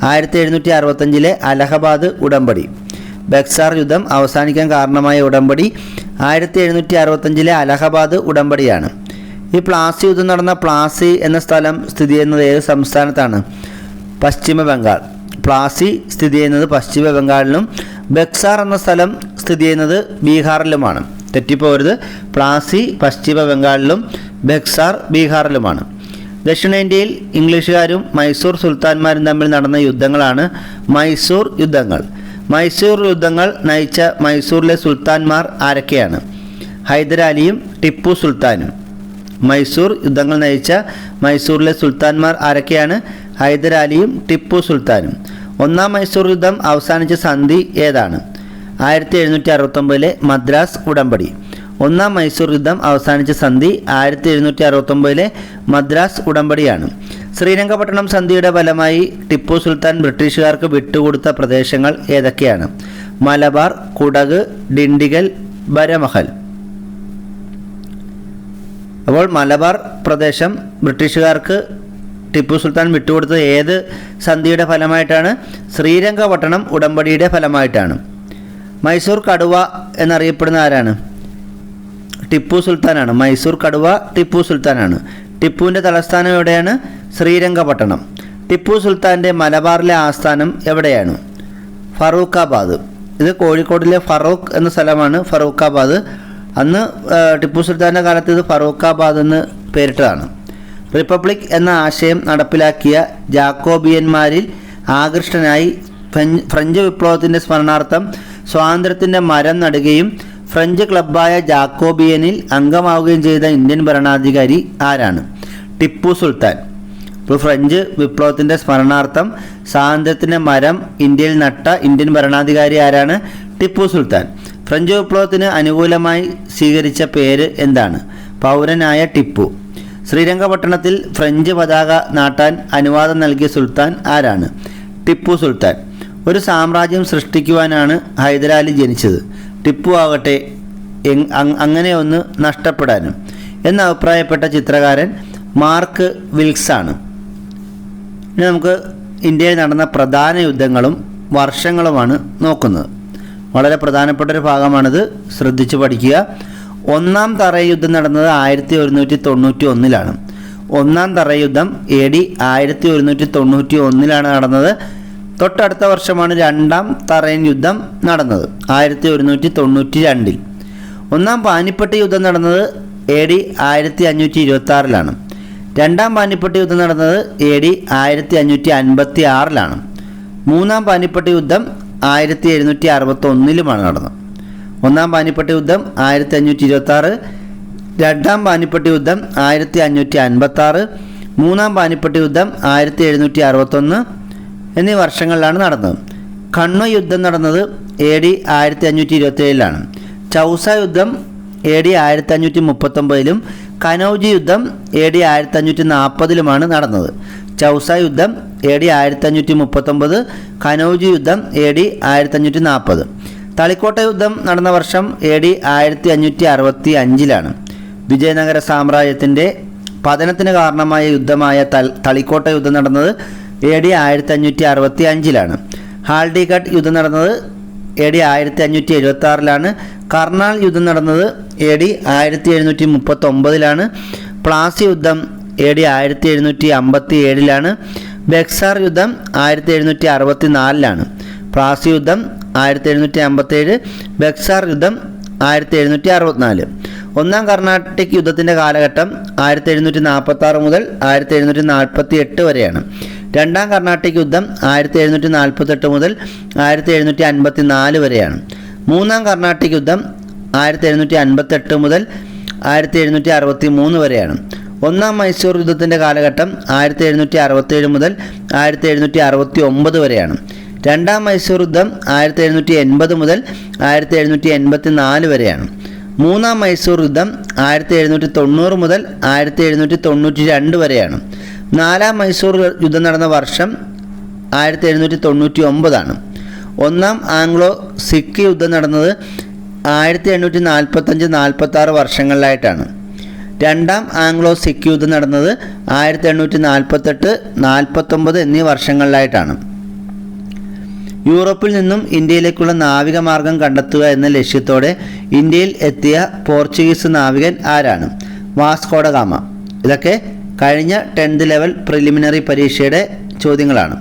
1765 അലഹബാദ് ഉടമ്പടി. ബക്സാർ യുദ്ധം അവസാനിക്കാൻ കാരണമായ ഉടമ്പടി 1765 അലഹബാദ് ഉടമ്പടിയാണ്. ഈ പ്ലാസി യുദ്ധം നടന്ന പ്ലാസി എന്ന സ്ഥലം സ്ഥിതി ചെയ്യുന്നത് ഏത് സംസ്ഥാനത്താണ്? പശ്ചിമ ബംഗാൾ. പ്ലാസി സ്ഥിതി ചെയ്യുന്നത് പശ്ചിമ ബംഗാളിലും ബക്സാർ എന്ന സ്ഥലം സ്ഥിതി ചെയ്യുന്നത് ബീഹാറിലുമാണ്. തെറ്റിപ്പോകരുത്. പ്ലാസി പശ്ചിമ ബംഗാളിലും ബക്സാർ ബീഹാറിലുമാണ്. ദക്ഷിണേന്ത്യയിൽ ഇംഗ്ലീഷുകാരും മൈസൂർ സുൽത്താൻമാരും തമ്മിൽ നടന്ന യുദ്ധങ്ങളാണ് മൈസൂർ യുദ്ധങ്ങൾ. മൈസൂർ യുദ്ധങ്ങൾ നയിച്ച മൈസൂറിലെ സുൽത്താൻമാർ ആരൊക്കെയാണ്? ഹൈദരാലിയും ടിപ്പു സുൽത്താനും. മൈസൂർ യുദ്ധങ്ങൾ നയിച്ച മൈസൂറിലെ സുൽത്താൻമാർ ആരൊക്കെയാണ്? ഹൈദരാലിയും ടിപ്പു സുൽത്താനും. ഒന്നാം മൈസൂർ യുദ്ധം അവസാനിച്ച സന്ധി ഏതാണ്? 1769 മദ്രാസ് ഉടമ്പടി. ഒന്നാം മൈസൂർ യുദ്ധം അവസാനിച്ച സന്ധി 1769 മദ്രാസ് ഉടമ്പടിയാണ്. ശ്രീരംഗപട്ടണം സന്ധിയുടെ ഫലമായി ടിപ്പു സുൽത്താൻ ബ്രിട്ടീഷുകാർക്ക് വിട്ടുകൊടുത്ത പ്രദേശങ്ങൾ ഏതൊക്കെയാണ്? മലബാർ, കുടക്, ഡിണ്ടിഗൽ, ബരമഹൽ. അപ്പോൾ മലബാർ പ്രദേശം ബ്രിട്ടീഷുകാർക്ക് ടിപ്പു സുൽത്താൻ വിട്ടുകൊടുത്തത് ഏത് സന്ധിയുടെ ഫലമായിട്ടാണ്? ശ്രീരംഗപട്ടണം ഉടമ്പടിയുടെ ഫലമായിട്ടാണ്. മൈസൂർ കടുവ എന്നറിയപ്പെടുന്ന ആരാണ്? ടിപ്പു സുൽത്താനാണ്. മൈസൂർ കടുവ ടിപ്പു സുൽത്താനാണ്. ടിപ്പുവിൻ്റെ തലസ്ഥാനം എവിടെയാണ്? ശ്രീരംഗപട്ടണം. ടിപ്പു സുൽത്താൻ്റെ മലബാറിലെ ആസ്ഥാനം എവിടെയാണ്? ഫറൂഖാബാദ്. ഇത് കോഴിക്കോടിലെ ഫറൂഖ് എന്ന സ്ഥലമാണ് ഫറൂഖാബാദ്. അന്ന് ടിപ്പു സുൽത്താൻ്റെ കാലത്ത് ഇത് ഫറൂഖാബാദ് എന്ന് പേരിട്ടതാണ്. റിപ്പബ്ലിക് എന്ന ആശയം നടപ്പിലാക്കിയ ജാക്കോബിയന്മാരിൽ ആകൃഷ്ടനായി ഫ്രഞ്ച് വിപ്ലവത്തിൻ്റെ സ്മരണാർത്ഥം സ്വാതന്ത്ര്യത്തിൻ്റെ മരം നടുകയും ഫ്രഞ്ച് ക്ലബ്ബായ ജാക്കോബിയനിൽ അംഗമാവുകയും ചെയ്ത ഇന്ത്യൻ ഭരണാധികാരി ആരാണ്? ടിപ്പു സുൽത്താൻ. ഇപ്പോൾ ഫ്രഞ്ച് വിപ്ലവത്തിൻ്റെ സ്മരണാർത്ഥം സ്വാതന്ത്ര്യത്തിൻ്റെ മരം ഇന്ത്യയിൽ നട്ട ഇന്ത്യൻ ഭരണാധികാരി ആരാണ്? ടിപ്പു സുൽത്താൻ. ഫ്രഞ്ച് വിപ്ലവത്തിന് അനുകൂലമായി സ്വീകരിച്ച പേര് എന്താണ്? പൗരനായ ടിപ്പു. ശ്രീരംഗപട്ടണത്തിൽ ഫ്രഞ്ച് പതാക നാട്ടാൻ അനുവാദം നൽകിയ സുൽത്താൻ ആരാണ്? ടിപ്പു സുൽത്താൻ. ഒരു സാമ്രാജ്യം സൃഷ്ടിക്കുവാനാണ് ഹൈദരാലി ജനിച്ചത്. ടിപ്പു ആകട്ടെ അങ്ങനെ ഒന്ന് നഷ്ടപ്പെടാനും എന്ന് അഭിപ്രായപ്പെട്ട ചിത്രകാരൻ മാർക്ക് വിൽക്സാണ്. ഇനി നമുക്ക് ഇന്ത്യയിൽ നടന്ന പ്രധാന യുദ്ധങ്ങളും വർഷങ്ങളുമാണ് നോക്കുന്നത്. വളരെ പ്രധാനപ്പെട്ട ഒരു ഭാഗമാണിത്, ശ്രദ്ധിച്ച് പഠിക്കുക. ഒന്നാം തറൈ യുദ്ധം നടന്നത് 1191 ഒന്നാം തറൈ യുദ്ധം AD 1191 നടന്നത്. തൊട്ടടുത്ത വർഷമാണ് രണ്ടാം തറൈൻ യുദ്ധം നടന്നത് 1192. ഒന്നാം പാനിപ്പട്ട് യുദ്ധം നടന്നത് AD 1526 രണ്ടാം പാനിപ്പട്ട് യുദ്ധം നടന്നത് AD 1556 മൂന്നാം പാനിപ്പട്ട് യുദ്ധം 1761 നടന്നത്. ഒന്നാം പാനിപ്പട്ട് യുദ്ധം 1526, രണ്ടാം പാനിപ്പട്ട് യുദ്ധം 1556, മൂന്നാം പാനിപ്പട്ട് യുദ്ധം 1761 എന്നീ വർഷങ്ങളിലാണ് നടന്നത്. ഖണ്വ യുദ്ധം നടന്നത് AD 1527 ചൗസ യുദ്ധം AD 1539 കനൗജ് യുദ്ധം AD 1540 നടന്നത്. ചൗസ യുദ്ധം AD 1539, കനൗജ് യുദ്ധം AD 1540. തളിക്കോട്ട യുദ്ധം നടന്ന വർഷം AD 1565 വിജയനഗര സാമ്രാജ്യത്തിൻ്റെ പതനത്തിന് കാരണമായ യുദ്ധമായ തളിക്കോട്ട യുദ്ധം നടന്നത് AD 1565 ഹാൽഡിഘട്ട് യുദ്ധം നടന്നത് AD 1576 കർണാൽ യുദ്ധം നടന്നത് AD 1739 പ്ലാസി യുദ്ധം AD 1757 ബക്സാർ യുദ്ധം 1764 പ്ലാസി യുദ്ധം 1757, ബക്സാർ യുദ്ധം 1764. ഒന്നാം കർണാട്ടിക് യുദ്ധത്തിൻ്റെ കാലഘട്ടം 1746 മുതൽ 1748 വരെയാണ്. രണ്ടാം കർണാട്ടിക് യുദ്ധം 1748 മുതൽ 1754 വരെയാണ്. മൂന്നാം കർണാട്ടിക് യുദ്ധം 1758 മുതൽ 1763 വരെയാണ്. ഒന്നാം മൈസൂർ യുദ്ധത്തിൻ്റെ കാലഘട്ടം 1767 മുതൽ 1769 വരെയാണ്. രണ്ടാം മൈസൂർ യുദ്ധം 1780 മുതൽ 1784 വരെയാണ്. മൂന്നാം മൈസൂർ യുദ്ധം 1790 മുതൽ 1792 വരെയാണ്. നാലാം മൈസൂർ യുദ്ധം നടന്ന വർഷം 1799. ഒന്നാം ആംഗ്ലോ സിഖ് യുദ്ധം നടന്നത് 1845-46 വർഷങ്ങളിലായിട്ടാണ്. രണ്ടാം ആംഗ്ലോ സിഖ് യുദ്ധം നടന്നത് 1848-49 എന്നീ വർഷങ്ങളിലായിട്ടാണ്. യൂറോപ്പിൽ നിന്നും ഇന്ത്യയിലേക്കുള്ള നാവിക മാർഗം കണ്ടെത്തുക എന്ന ലക്ഷ്യത്തോടെ ഇന്ത്യയിൽ എത്തിയ പോർച്ചുഗീസ് നാവികൻ ആരാണ്? Vasco da gamma. ഇതൊക്കെ കഴിഞ്ഞ 10th ലെവൽ പ്രിലിമിനറി പരീക്ഷയുടെ ചോദ്യങ്ങളാണ്.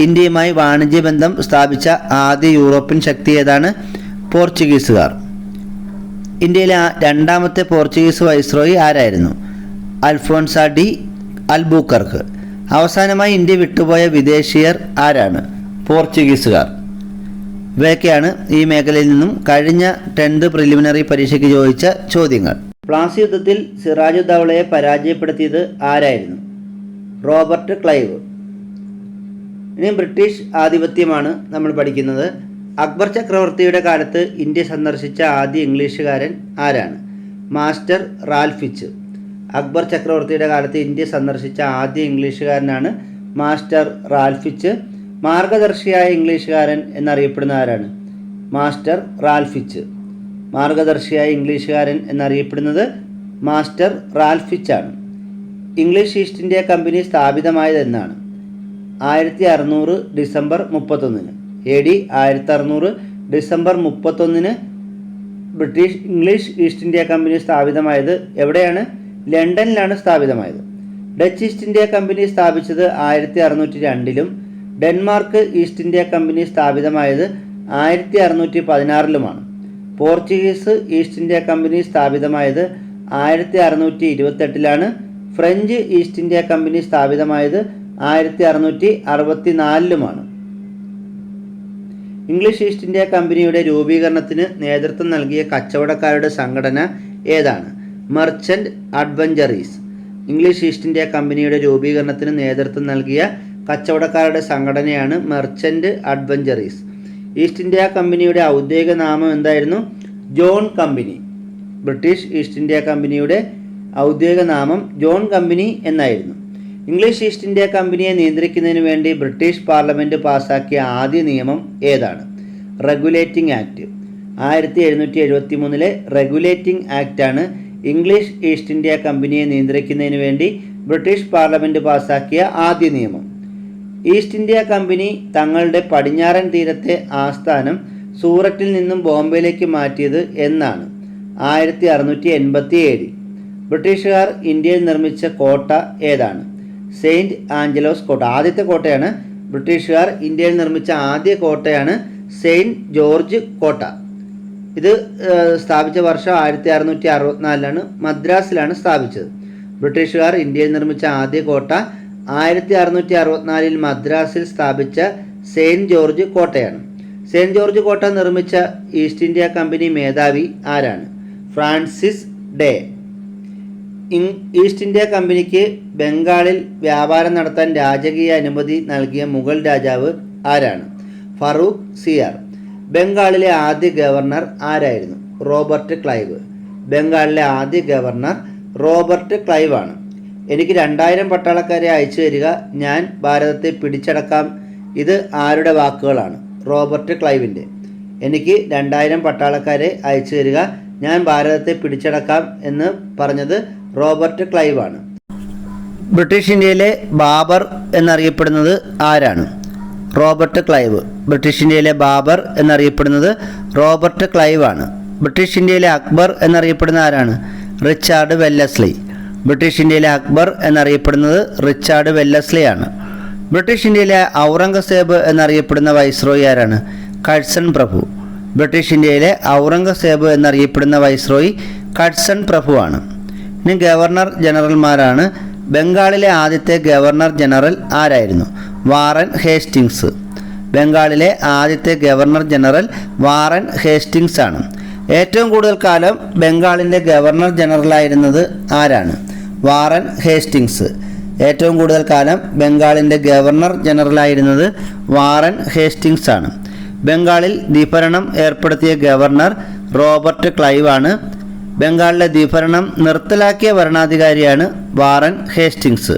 ഇന്ത്യയുമായി വാണിജ്യബന്ധം സ്ഥാപിച്ച ആദ്യ യൂറോപ്യൻ ശക്തി ഏതാണ്? പോർച്ചുഗീസുകാർ. ഇന്ത്യയിലെ രണ്ടാമത്തെ പോർച്ചുഗീസ് വൈസ്രോയി ആരായിരുന്നു? Alphonsa D Albuquerque. അവസാനമായി ഇന്ത്യ വിട്ടുപോയ വിദേശീയർ ആരാണ്? പോർച്ചുഗീസുകാർ. ഇവയൊക്കെയാണ് ഈ മേഖലയിൽ നിന്നും കഴിഞ്ഞ 10th പ്രിലിമിനറി പരീക്ഷയ്ക്ക് ചോദിച്ച ചോദ്യങ്ങൾ. പ്ലാസി യുദ്ധത്തിൽ സിറാജുദ്ദൗളയെ പരാജയപ്പെടുത്തിയത് ആരായിരുന്നു? Robert Clive. ഇനി ബ്രിട്ടീഷ് ആധിപത്യമാണ് നമ്മൾ പഠിക്കുന്നത്. അക്ബർ ചക്രവർത്തിയുടെ കാലത്ത് ഇന്ത്യ സന്ദർശിച്ച ആദ്യ ഇംഗ്ലീഷുകാരൻ ആരാണ്? മാസ്റ്റർ റാൽഫിച്ച്. അക്ബർ ചക്രവർത്തിയുടെ കാലത്ത് ഇന്ത്യ സന്ദർശിച്ച ആദ്യ ഇംഗ്ലീഷുകാരനാണ് മാസ്റ്റർ റാൽഫിച്ച്. മാർഗദർശിയായ ഇംഗ്ലീഷുകാരൻ എന്നറിയപ്പെടുന്ന ആരാണ്? മാസ്റ്റർ റാൽഫിച്ച്. മാർഗദർശിയായ ഇംഗ്ലീഷുകാരൻ എന്നറിയപ്പെടുന്നത് മാസ്റ്റർ റാൽഫിച്ചാണ്. ഇംഗ്ലീഷ് ഈസ്റ്റ് ഇന്ത്യ കമ്പനി സ്ഥാപിതമായത് എന്നാണ്? 1600 December 31. AD 1600 December 31 English East India company സ്ഥാപിതമായത് എവിടെയാണ്? ലണ്ടനിലാണ് സ്ഥാപിതമായത്. ഡച്ച് ഈസ്റ്റ് ഇന്ത്യ കമ്പനി സ്ഥാപിച്ചത് 1602 ഡെൻമാർക്ക് ഈസ്റ്റ് ഇന്ത്യ കമ്പനി സ്ഥാപിതമായത് 1616 പോർച്ചുഗീസ് ഈസ്റ്റ് ഇന്ത്യ കമ്പനി സ്ഥാപിതമായത് 1628 ഫ്രഞ്ച് ഈസ്റ്റ് ഇന്ത്യ കമ്പനി സ്ഥാപിതമായത് 1664 ഇംഗ്ലീഷ് ഈസ്റ്റ് ഇന്ത്യ കമ്പനിയുടെ രൂപീകരണത്തിന് നേതൃത്വം നൽകിയ കച്ചവടക്കാരുടെ സംഘടന ഏതാണ്? മർച്ചൻ്റ് അഡ്വഞ്ചറീസ്. ഇംഗ്ലീഷ് ഈസ്റ്റ് ഇന്ത്യ കമ്പനിയുടെ രൂപീകരണത്തിന് നേതൃത്വം നൽകിയ കച്ചവടക്കാരുടെ സംഘടനയാണ് മർച്ചൻ്റ് അഡ്വഞ്ചറീസ്. ഈസ്റ്റ് ഇന്ത്യ കമ്പനിയുടെ ഔദ്യോഗിക നാമം എന്തായിരുന്നു? John company. British East India കമ്പനിയുടെ ഔദ്യോഗിക നാമം ജോൺ കമ്പനി എന്നായിരുന്നു. ഇംഗ്ലീഷ് ഈസ്റ്റ് ഇന്ത്യ കമ്പനിയെ നിയന്ത്രിക്കുന്നതിന് വേണ്ടി ബ്രിട്ടീഷ് പാർലമെൻറ്റ് പാസാക്കിയ ആദ്യ നിയമം ഏതാണ്? Regulating act. 1773 റെഗുലേറ്റിംഗ് ആക്റ്റാണ് ഇംഗ്ലീഷ് ഈസ്റ്റ് ഇന്ത്യ കമ്പനിയെ നിയന്ത്രിക്കുന്നതിന് വേണ്ടി ബ്രിട്ടീഷ് പാർലമെൻറ്റ് പാസാക്കിയ ആദ്യ നിയമം. ഈസ്റ്റ് ഇന്ത്യ കമ്പനി തങ്ങളുടെ പടിഞ്ഞാറൻ തീരത്തെ ആസ്ഥാനം സൂററ്റിൽ നിന്നും ബോംബെയിലേക്ക് മാറ്റിയത് എന്നാണ്? 1687. ബ്രിട്ടീഷുകാർ ഇന്ത്യയിൽ നിർമ്മിച്ച കോട്ട ഏതാണ്? സെയിൻറ്റ് ആഞ്ചലോസ് കോട്ട. ആദ്യത്തെ കോട്ടയാണ്. ബ്രിട്ടീഷുകാർ ഇന്ത്യയിൽ നിർമ്മിച്ച ആദ്യ കോട്ടയാണ് സെയിൻറ്റ് ജോർജ് കോട്ട. ഇത് സ്ഥാപിച്ച വർഷം 1664 മദ്രാസിലാണ് സ്ഥാപിച്ചത്. ബ്രിട്ടീഷുകാർ ഇന്ത്യയിൽ നിർമ്മിച്ച ആദ്യ കോട്ട 1664 മദ്രാസിൽ സ്ഥാപിച്ച സെയിൻറ്റ് ജോർജ് കോട്ടയാണ്. സെയിൻറ്റ് ജോർജ് കോട്ട നിർമ്മിച്ച ഈസ്റ്റ് ഇന്ത്യ കമ്പനി മേധാവി ആരാണ്? Francis day. ഈസ്റ്റ് ഇന്ത്യ കമ്പനിക്ക് ബംഗാളിൽ വ്യാപാരം നടത്താൻ രാജകീയ അനുമതി നൽകിയ മുഗൾ രാജാവ് ആരാണ്? ഫറൂഖ് സിയാർ. ബംഗാളിലെ ആദ്യ ഗവർണർ ആരായിരുന്നു? Robert Clive. ബംഗാളിലെ ആദ്യ ഗവർണർ റോബർട്ട് ക്ലൈവ് ആണ്. എനിക്ക് 2000 പട്ടാളക്കാരെ അയച്ചു തരിക, ഞാൻ ഭാരതത്തെ പിടിച്ചടക്കാം. ഇത് ആരുടെ വാക്കുകളാണ്? റോബർട്ട് ക്ലൈവിൻ്റെ. എനിക്ക് 2000 പട്ടാളക്കാരെ അയച്ചു തരിക, ഞാൻ ഭാരതത്തെ പിടിച്ചടക്കാം എന്ന് പറഞ്ഞത് റോബർട്ട് ക്ലൈവ് ആണ്. ബ്രിട്ടീഷ് ഇന്ത്യയിലെ ബാബർ എന്നറിയപ്പെടുന്നത് ആരാണ്? Robert Clive. ബ്രിട്ടീഷ് ഇന്ത്യയിലെ ബാബർ എന്നറിയപ്പെടുന്നത് റോബർട്ട് ക്ലൈവ് ആണ്. ബ്രിട്ടീഷ് ഇന്ത്യയിലെ അക്ബർ എന്നറിയപ്പെടുന്ന ആരാണ്? Richard Wellesley. ബ്രിട്ടീഷ് ഇന്ത്യയിലെ അക്ബർ എന്നറിയപ്പെടുന്നത് റിച്ചാർഡ് വെല്ലസ്ലി ആണ്. ബ്രിട്ടീഷ് ഇന്ത്യയിലെ ഔറംഗസേബ് എന്നറിയപ്പെടുന്ന വൈസ്രോയി ആരാണ്? കഴ്സൺ പ്രഭു. ബ്രിട്ടീഷ് ഇന്ത്യയിലെ ഔറംഗസേബ് എന്നറിയപ്പെടുന്ന വൈസ്രോയി കഴ്സൺ പ്രഭു ആണ്. ഇനി ഗവർണർ ജനറൽമാരാണ്. ബംഗാളിലെ ആദ്യത്തെ ഗവർണർ ജനറൽ ആരായിരുന്നു? Warren Hastings. ബംഗാളിലെ ആദ്യത്തെ ഗവർണർ ജനറൽ വാറൻ ഹേസ്റ്റിങ്സ് ആണ്. ഏറ്റവും കൂടുതൽ കാലം ബംഗാളിൻ്റെ ഗവർണർ ജനറലായിരുന്നത് ആരാണ്? Warren Hastings. ഏറ്റവും കൂടുതൽ കാലം ബംഗാളിൻ്റെ ഗവർണർ ജനറലായിരുന്നത് വാറൻ ഹേസ്റ്റിങ്സ് ആണ്. ബംഗാളിൽ ദ്വിഭരണം ഏർപ്പെടുത്തിയ ഗവർണർ റോബർട്ട് ക്ലൈവ് ആണ്. ബംഗാളിലെ ദ്വിഭരണം നിർത്തലാക്കിയ ഭരണാധികാരിയാണ് വാറൻ ഹേസ്റ്റിങ്സ്.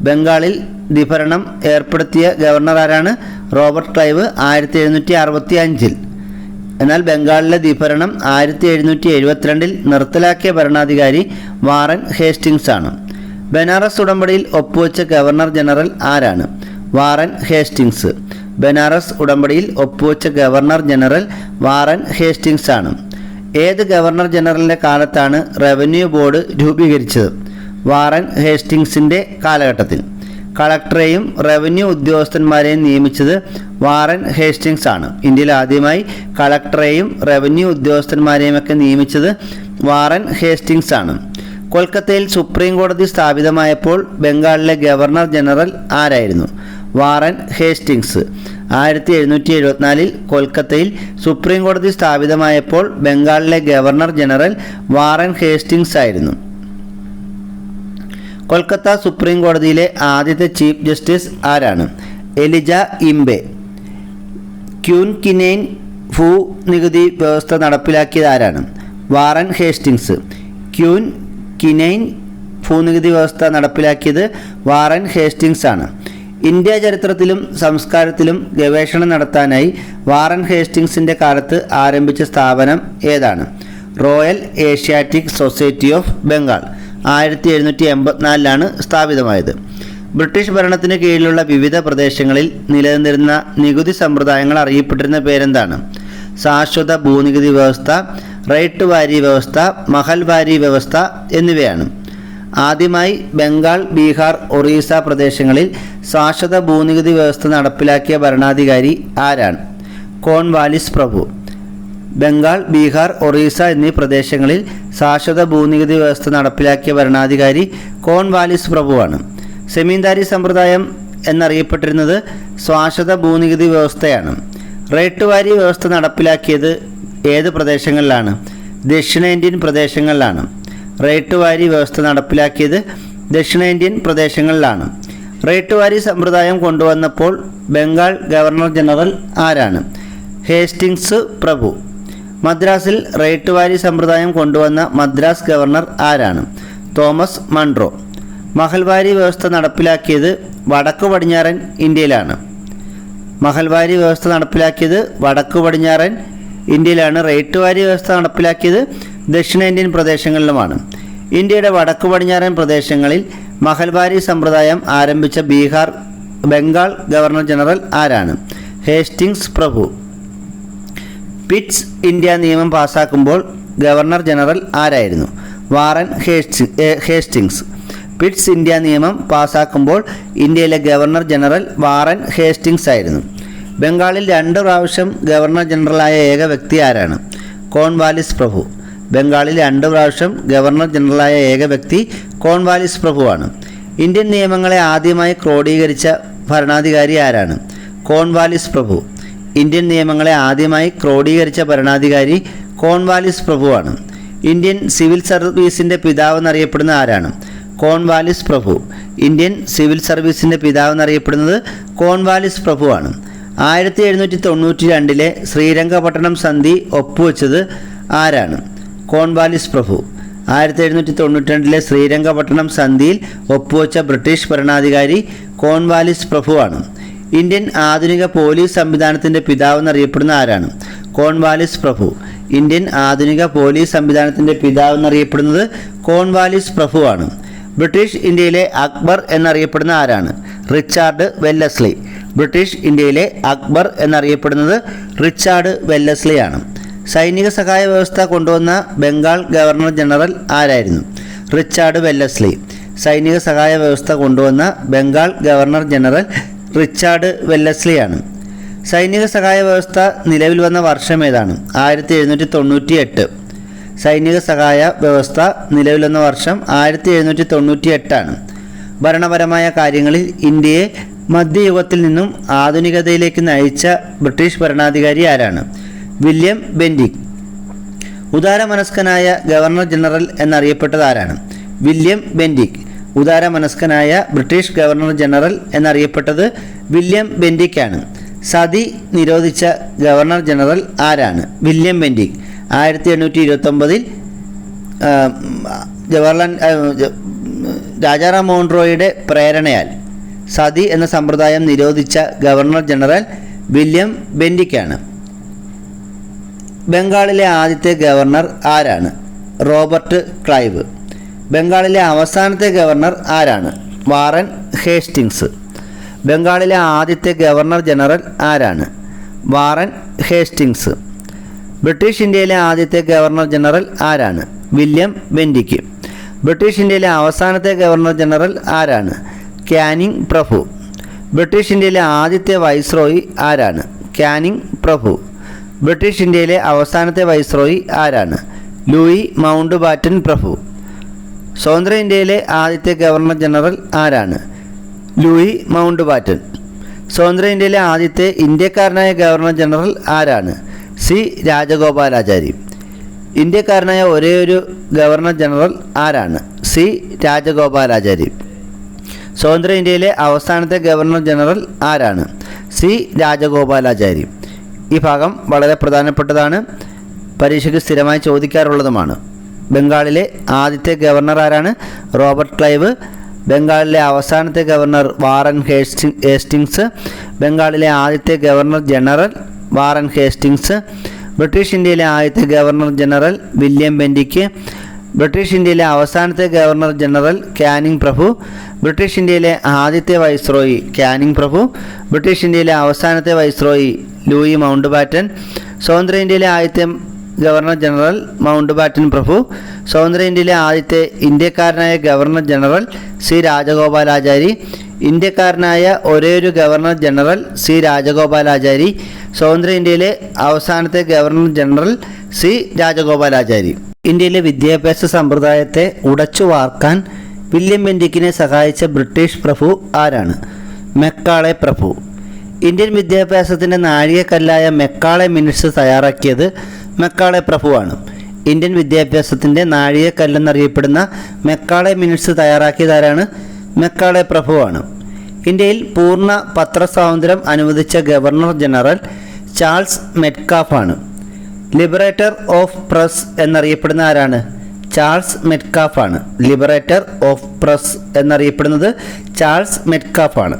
ബംഗാളിൽ ദ്വിഭരണം ഏർപ്പെടുത്തിയ ഗവർണർ ആരാണ്? Robert Clive 1765. എന്നാൽ ബംഗാളിലെ ദ്വിഭരണം 1772 നിർത്തലാക്കിയ ഭരണാധികാരി വാറൻ ഹേസ്റ്റിങ്സ് ആണ്. ബനാറസ് ഉടമ്പടിയിൽ ഒപ്പുവെച്ച ഗവർണർ ജനറൽ ആരാണ്? Warren Hastings. ബനാറസ് ഉടമ്പടിയിൽ ഒപ്പുവെച്ച ഗവർണർ ജനറൽ വാറൻ ഹേസ്റ്റിങ്സ് ആണ്. ഏത് ഗവർണർ ജനറലിൻ്റെ കാലത്താണ് റവന്യൂ ബോർഡ് രൂപീകരിച്ചത്? വാറൻ ഹേസ്റ്റിങ്സിൻ്റെ കാലഘട്ടത്തിൽ. കളക്ടറെയും റവന്യൂ ഉദ്യോഗസ്ഥന്മാരെയും നിയമിച്ചത് വാറൻ ഹേസ്റ്റിങ്സ് ആണ്. ഇന്ത്യയിൽ ആദ്യമായി കളക്ടറെയും റവന്യൂ ഉദ്യോഗസ്ഥന്മാരെയും ഒക്കെ നിയമിച്ചത് വാറൻ ഹേസ്റ്റിങ്സ് ആണ്. കൊൽക്കത്തയിൽ സുപ്രീം കോടതി സ്ഥാപിതമായപ്പോൾ ബംഗാളിലെ ഗവർണർ ജനറൽ ആരായിരുന്നു? Warren Hastings. 1774 കൊൽക്കത്തയിൽ സുപ്രീം കോടതി സ്ഥാപിതമായപ്പോൾ ബംഗാളിലെ ഗവർണർ ജനറൽ വാറൻ ഹേസ്റ്റിങ്സ് ആയിരുന്നു. കൊൽക്കത്ത സുപ്രീം കോടതിയിലെ ആദ്യത്തെ ചീഫ് ജസ്റ്റിസ് ആരാണ്? എലിജ ഇംബെ. ക്യൂൻ കിനെയിൻ ഭൂ നികുതി വ്യവസ്ഥ നടപ്പിലാക്കിയത് ആരാണ്? Warren Hastings. ക്യൂൻ കിനെയിൻ ഭൂനികുതി വ്യവസ്ഥ നടപ്പിലാക്കിയത് വാറൻ ഹേസ്റ്റിങ്സ് ആണ്. ഇന്ത്യ ചരിത്രത്തിലും സംസ്കാരത്തിലും ഗവേഷണം നടത്താനായി വാറൻ ഹേസ്റ്റിങ്സിൻ്റെ കാലത്ത് ആരംഭിച്ച സ്ഥാപനം ഏതാണ്? Royal Asiatic society of Bengal. 1784 സ്ഥാപിതമായത്. ബ്രിട്ടീഷ് ഭരണത്തിന് കീഴിലുള്ള വിവിധ പ്രദേശങ്ങളിൽ നിലനിന്നിരുന്ന നികുതി സമ്പ്രദായങ്ങൾ അറിയപ്പെട്ടിരുന്ന പേരെന്താണ്? ശാശ്വത ഭൂനികുതി വ്യവസ്ഥ, റൈറ്റ് വാരി വ്യവസ്ഥ, മഹൽവാരി വ്യവസ്ഥ എന്നിവയാണ്. ആദ്യമായി ബംഗാൾ, ബീഹാർ, ഒറീസ പ്രദേശങ്ങളിൽ ശാശ്വത ഭൂനികുതി വ്യവസ്ഥ നടപ്പിലാക്കിയ ഭരണാധികാരി ആരാണ്? കോൺവാലിസ് പ്രഭു. ബംഗാൾ, ബീഹാർ, ഒറീസ എന്നീ പ്രദേശങ്ങളിൽ ശാശ്വത ഭൂനികുതി വ്യവസ്ഥ നടപ്പിലാക്കിയ ഭരണാധികാരി കോൺവാലിസ് പ്രഭുവാണ്. സെമീന്ദാരി സമ്പ്രദായം എന്നറിയപ്പെട്ടിരുന്നത് ശാശ്വത ഭൂനികുതി വ്യവസ്ഥയാണ്. റൈറ്റ് വാരി വ്യവസ്ഥ നടപ്പിലാക്കിയത് ഏത് പ്രദേശങ്ങളിലാണ്? ദക്ഷിണേന്ത്യൻ പ്രദേശങ്ങളിലാണ്. റൈറ്റ് വാരി വ്യവസ്ഥ നടപ്പിലാക്കിയത് ദക്ഷിണേന്ത്യൻ പ്രദേശങ്ങളിലാണ്. റൈറ്റ് വാരി സമ്പ്രദായം കൊണ്ടുവന്നപ്പോൾ ബംഗാൾ ഗവർണർ ജനറൽ ആരാണ്? ഹേസ്റ്റിങ്സ് പ്രഭു. മദ്രാസിൽ റൈറ്റ് വാരി സമ്പ്രദായം കൊണ്ടുവന്ന മദ്രാസ് ഗവർണർ ആരാണ്? Thomas Munro. മഹൽവാരി വ്യവസ്ഥ നടപ്പിലാക്കിയത് വടക്കു പടിഞ്ഞാറൻ ഇന്ത്യയിലാണ്. മഹൽവാരി വ്യവസ്ഥ നടപ്പിലാക്കിയത് വടക്കു പടിഞ്ഞാറൻ ഇന്ത്യയിലാണ്. റൈറ്റ് വാരി വ്യവസ്ഥ നടപ്പിലാക്കിയത് ദക്ഷിണേന്ത്യൻ പ്രദേശങ്ങളിലുമാണ്. ഇന്ത്യയുടെ വടക്കു പടിഞ്ഞാറൻ പ്രദേശങ്ങളിൽ മഹൽവാരി സമ്പ്രദായം ആരംഭിച്ച ബംഗാൾ ഗവർണർ ജനറൽ ആരാണ്? ഹേസ്റ്റിങ്സ് പ്രഭു. പിറ്റ്സ് ഇന്ത്യ നിയമം പാസാക്കുമ്പോൾ ഗവർണർ ജനറൽ ആരായിരുന്നു? Warren Hastings. പിറ്റ്സ് ഇന്ത്യ നിയമം പാസാക്കുമ്പോൾ ഇന്ത്യയിലെ ഗവർണർ ജനറൽ വാറൻ ഹേസ്റ്റിങ്സ് ആയിരുന്നു. ബംഗാളിൽ 2 പ്രാവശ്യം ഗവർണർ ജനറലായ ഏക വ്യക്തി ആരാണ്? കോൺവാലിസ് പ്രഭു. ബംഗാളിൽ 2 പ്രാവശ്യം ഗവർണർ ജനറലായ ഏക വ്യക്തി കോൺവാലിസ് പ്രഭുവാണ്. ഇന്ത്യൻ നിയമങ്ങളെ ആദ്യമായി ക്രോഡീകരിച്ച ഭരണാധികാരി ആരാണ്? കോൺവാലിസ് പ്രഭു. ഇന്ത്യൻ നിയമങ്ങളെ ആദ്യമായി ക്രോഡീകരിച്ച ഭരണാധികാരി കോൺവാലിസ് പ്രഭുവാണ്. ഇന്ത്യൻ സിവിൽ സർവീസിൻ്റെ പിതാവെന്നറിയപ്പെടുന്ന ആരാണ്? കോൺവാലിസ് പ്രഭു. ഇന്ത്യൻ സിവിൽ സർവീസിൻ്റെ പിതാവെന്നറിയപ്പെടുന്നത് കോൺവാലിസ് പ്രഭുവാണ്. 1792 ശ്രീരംഗപട്ടണം സന്ധി ഒപ്പുവെച്ചത് ആരാണ്? കോൺവാലിസ് പ്രഭു. 1792 ശ്രീരംഗപട്ടണം സന്ധിയിൽ ഒപ്പുവെച്ച ബ്രിട്ടീഷ് ഭരണാധികാരി കോൺവാലിസ് പ്രഭുവാണ്. ഇന്ത്യൻ ആധുനിക പോലീസ് സംവിധാനത്തിൻ്റെ പിതാവെന്നറിയപ്പെടുന്ന ആരാണ്? കോൺവാലിസ് പ്രഭു. ഇന്ത്യൻ ആധുനിക പോലീസ് സംവിധാനത്തിൻ്റെ പിതാവെന്നറിയപ്പെടുന്നത് കോൺവാലിസ് പ്രഭുവാണ്. ബ്രിട്ടീഷ് ഇന്ത്യയിലെ അക്ബർ എന്നറിയപ്പെടുന്ന ആരാണ്? Richard Wellesley. ബ്രിട്ടീഷ് ഇന്ത്യയിലെ അക്ബർ എന്നറിയപ്പെടുന്നത് റിച്ചാർഡ് വെല്ലസ്ലിയാണ്. സൈനിക സഹായ വ്യവസ്ഥ കൊണ്ടുവന്ന ബംഗാൾ ഗവർണർ ജനറൽ ആരായിരുന്നു? Richard Wellesley. സൈനിക സഹായ വ്യവസ്ഥ കൊണ്ടുവന്ന ബംഗാൾ ഗവർണർ ജനറൽ റിച്ചാർഡ് വെല്ലസ്ലിയാണ്. സൈനിക സഹായ വ്യവസ്ഥ നിലവിൽ വന്ന വർഷം ഏതാണ്? 1798. സൈനിക സഹായ വ്യവസ്ഥ നിലവിൽ വന്ന വർഷം 1798 ഭരണപരമായ കാര്യങ്ങളിൽ ഇന്ത്യയെ മധ്യയുഗത്തിൽ നിന്നും ആധുനികതയിലേക്ക് നയിച്ച ബ്രിട്ടീഷ് ഭരണാധികാരി ആരാണ്? William Bentinck. ഉദാരമനസ്കനായ ഗവർണർ ജനറൽ എന്നറിയപ്പെട്ടത് ആരാണ്? William Bentinck. ഉദാരമനസ്കനായ ബ്രിട്ടീഷ് ഗവർണർ ജനറൽ എന്നറിയപ്പെട്ടത് വില്യം ബെൻഡിക് ആണ്. സതി നിരോധിച്ച ഗവർണർ ജനറൽ ആരാണ്? William Bentinck. 1829 രാജാറാം മോഹൻ റോയിയുടെ പ്രേരണയാൽ സതി എന്ന സമ്പ്രദായം നിരോധിച്ച ഗവർണർ ജനറൽ വില്യം ബെൻഡിക്കാണ്. ബംഗാളിലെ ആദ്യത്തെ ഗവർണർ ആരാണ്? Robert Clive. ബംഗാളിലെ അവസാനത്തെ ഗവർണർ ആരാണ്? Warren Hastings. ബംഗാളിലെ ആദ്യത്തെ ഗവർണർ ജനറൽ ആരാണ്? Warren Hastings. ബ്രിട്ടീഷ് ഇന്ത്യയിലെ ആദ്യത്തെ ഗവർണർ ജനറൽ ആരാണ്? വില്യം ബെൻഡിക്ക്. ബ്രിട്ടീഷ് ഇന്ത്യയിലെ അവസാനത്തെ ഗവർണർ ജനറൽ ആരാണ്? ക്യാനിങ് പ്രഭു. ബ്രിട്ടീഷ് ഇന്ത്യയിലെ ആദ്യത്തെ വൈസ്രോയി ആരാണ്? ക്യാനിങ് പ്രഭു. ബ്രിട്ടീഷ് ഇന്ത്യയിലെ അവസാനത്തെ വൈസ്രോയി ആരാണ്? ലൂയി മൗണ്ട് ബാറ്റൻ പ്രഭു. സ്വതന്ത്ര ഇന്ത്യയിലെ ആദ്യത്തെ ഗവർണർ ജനറൽ ആരാണ്? Louis Mountbatten. സ്വതന്ത്ര ഇന്ത്യയിലെ ആദ്യത്തെ ഇന്ത്യക്കാരനായ ഗവർണർ ജനറൽ ആരാണ്? സി രാജഗോപാലാചാരി. ഇന്ത്യക്കാരനായ ഒരേയൊരു ഗവർണർ ജനറൽ ആരാണ്? സി രാജഗോപാലാചാരി. സ്വതന്ത്ര ഇന്ത്യയിലെ അവസാനത്തെ ഗവർണർ ജനറൽ ആരാണ്? സി രാജഗോപാലാചാരി. ഈ ഭാഗം വളരെ പ്രധാനപ്പെട്ടതാണ്, പരീക്ഷയ്ക്ക് സ്ഥിരമായി ചോദിക്കാറുള്ളതുമാണ്. ബംഗാളിലെ ആദ്യത്തെ ഗവർണർ ആരാണ്? Robert Clive. ബംഗാളിലെ അവസാനത്തെ ഗവർണർ വാറൻ ഹേസ്റ്റിങ്സ്. ബംഗാളിലെ ആദ്യത്തെ governor general Warren Hastings. British ഇന്ത്യയിലെ ആദ്യത്തെ ഗവർണർ ജനറൽ വില്യം ബെൻഡിക്ക്. ബ്രിട്ടീഷ് ഇന്ത്യയിലെ അവസാനത്തെ ഗവർണർ ജനറൽ ക്യാനിങ് പ്രഭു. ബ്രിട്ടീഷ് ഇന്ത്യയിലെ ആദ്യത്തെ വൈസ്രോയി ക്യാനിങ് പ്രഭു. ബ്രിട്ടീഷ് ഇന്ത്യയിലെ അവസാനത്തെ വൈസ്രോയി ലൂയി മൗണ്ട് ബാറ്റൻ. സ്വതന്ത്ര ഇന്ത്യയിലെ ആദ്യത്തെ ഗവർണർ ജനറൽ മൗണ്ട് ബാറ്റൻ പ്രഭു. സ്വതന്ത്ര ഇന്ത്യയിലെ ആദ്യത്തെ ഇന്ത്യക്കാരനായ ഗവർണർ ജനറൽ സി രാജഗോപാലാചാരി. ഇന്ത്യക്കാരനായ ഒരേയൊരു ഗവർണർ ജനറൽ സി രാജഗോപാലാചാരി. സ്വതന്ത്ര ഇന്ത്യയിലെ അവസാനത്തെ ഗവർണർ ജനറൽ സി രാജഗോപാലാചാരി. ഇന്ത്യയിലെ വിദ്യാഭ്യാസ സമ്പ്രദായത്തെ ഉടച്ചു വാർക്കാൻ വില്യം ബെൻഡിക്കിനെ സഹായിച്ച ബ്രിട്ടീഷ് പ്രഭു ആരാണ്? മെക്കാളെ പ്രഭു. ഇന്ത്യൻ വിദ്യാഭ്യാസത്തിൻ്റെ നാഴികക്കല്ലായ മെക്കാളെ മിനിറ്റ്സ് തയ്യാറാക്കിയത് മെക്കാളെ പ്രഭുവാണ്. ഇന്ത്യൻ വിദ്യാഭ്യാസത്തിൻ്റെ നാഴികക്കല്ലെന്നറിയപ്പെടുന്ന മെക്കാളെ മിനിറ്റ്സ് തയ്യാറാക്കിയതാരാണ്? മെക്കാളെ പ്രഭുവാണ്. ഇന്ത്യയിൽ പൂർണ്ണ പത്രസ്വാതന്ത്ര്യം അനുവദിച്ച ഗവർണർ ജനറൽ ചാൾസ് മെറ്റ്കാഫാണ്. ലിബറേറ്റർ ഓഫ് പ്രസ് എന്നറിയപ്പെടുന്ന ആരാണ്? ചാൾസ് മെറ്റ്കാഫാണ്. ലിബറേറ്റർ ഓഫ് പ്രസ് എന്നറിയപ്പെടുന്നത് ചാൾസ് മെറ്റ്കാഫാണ്.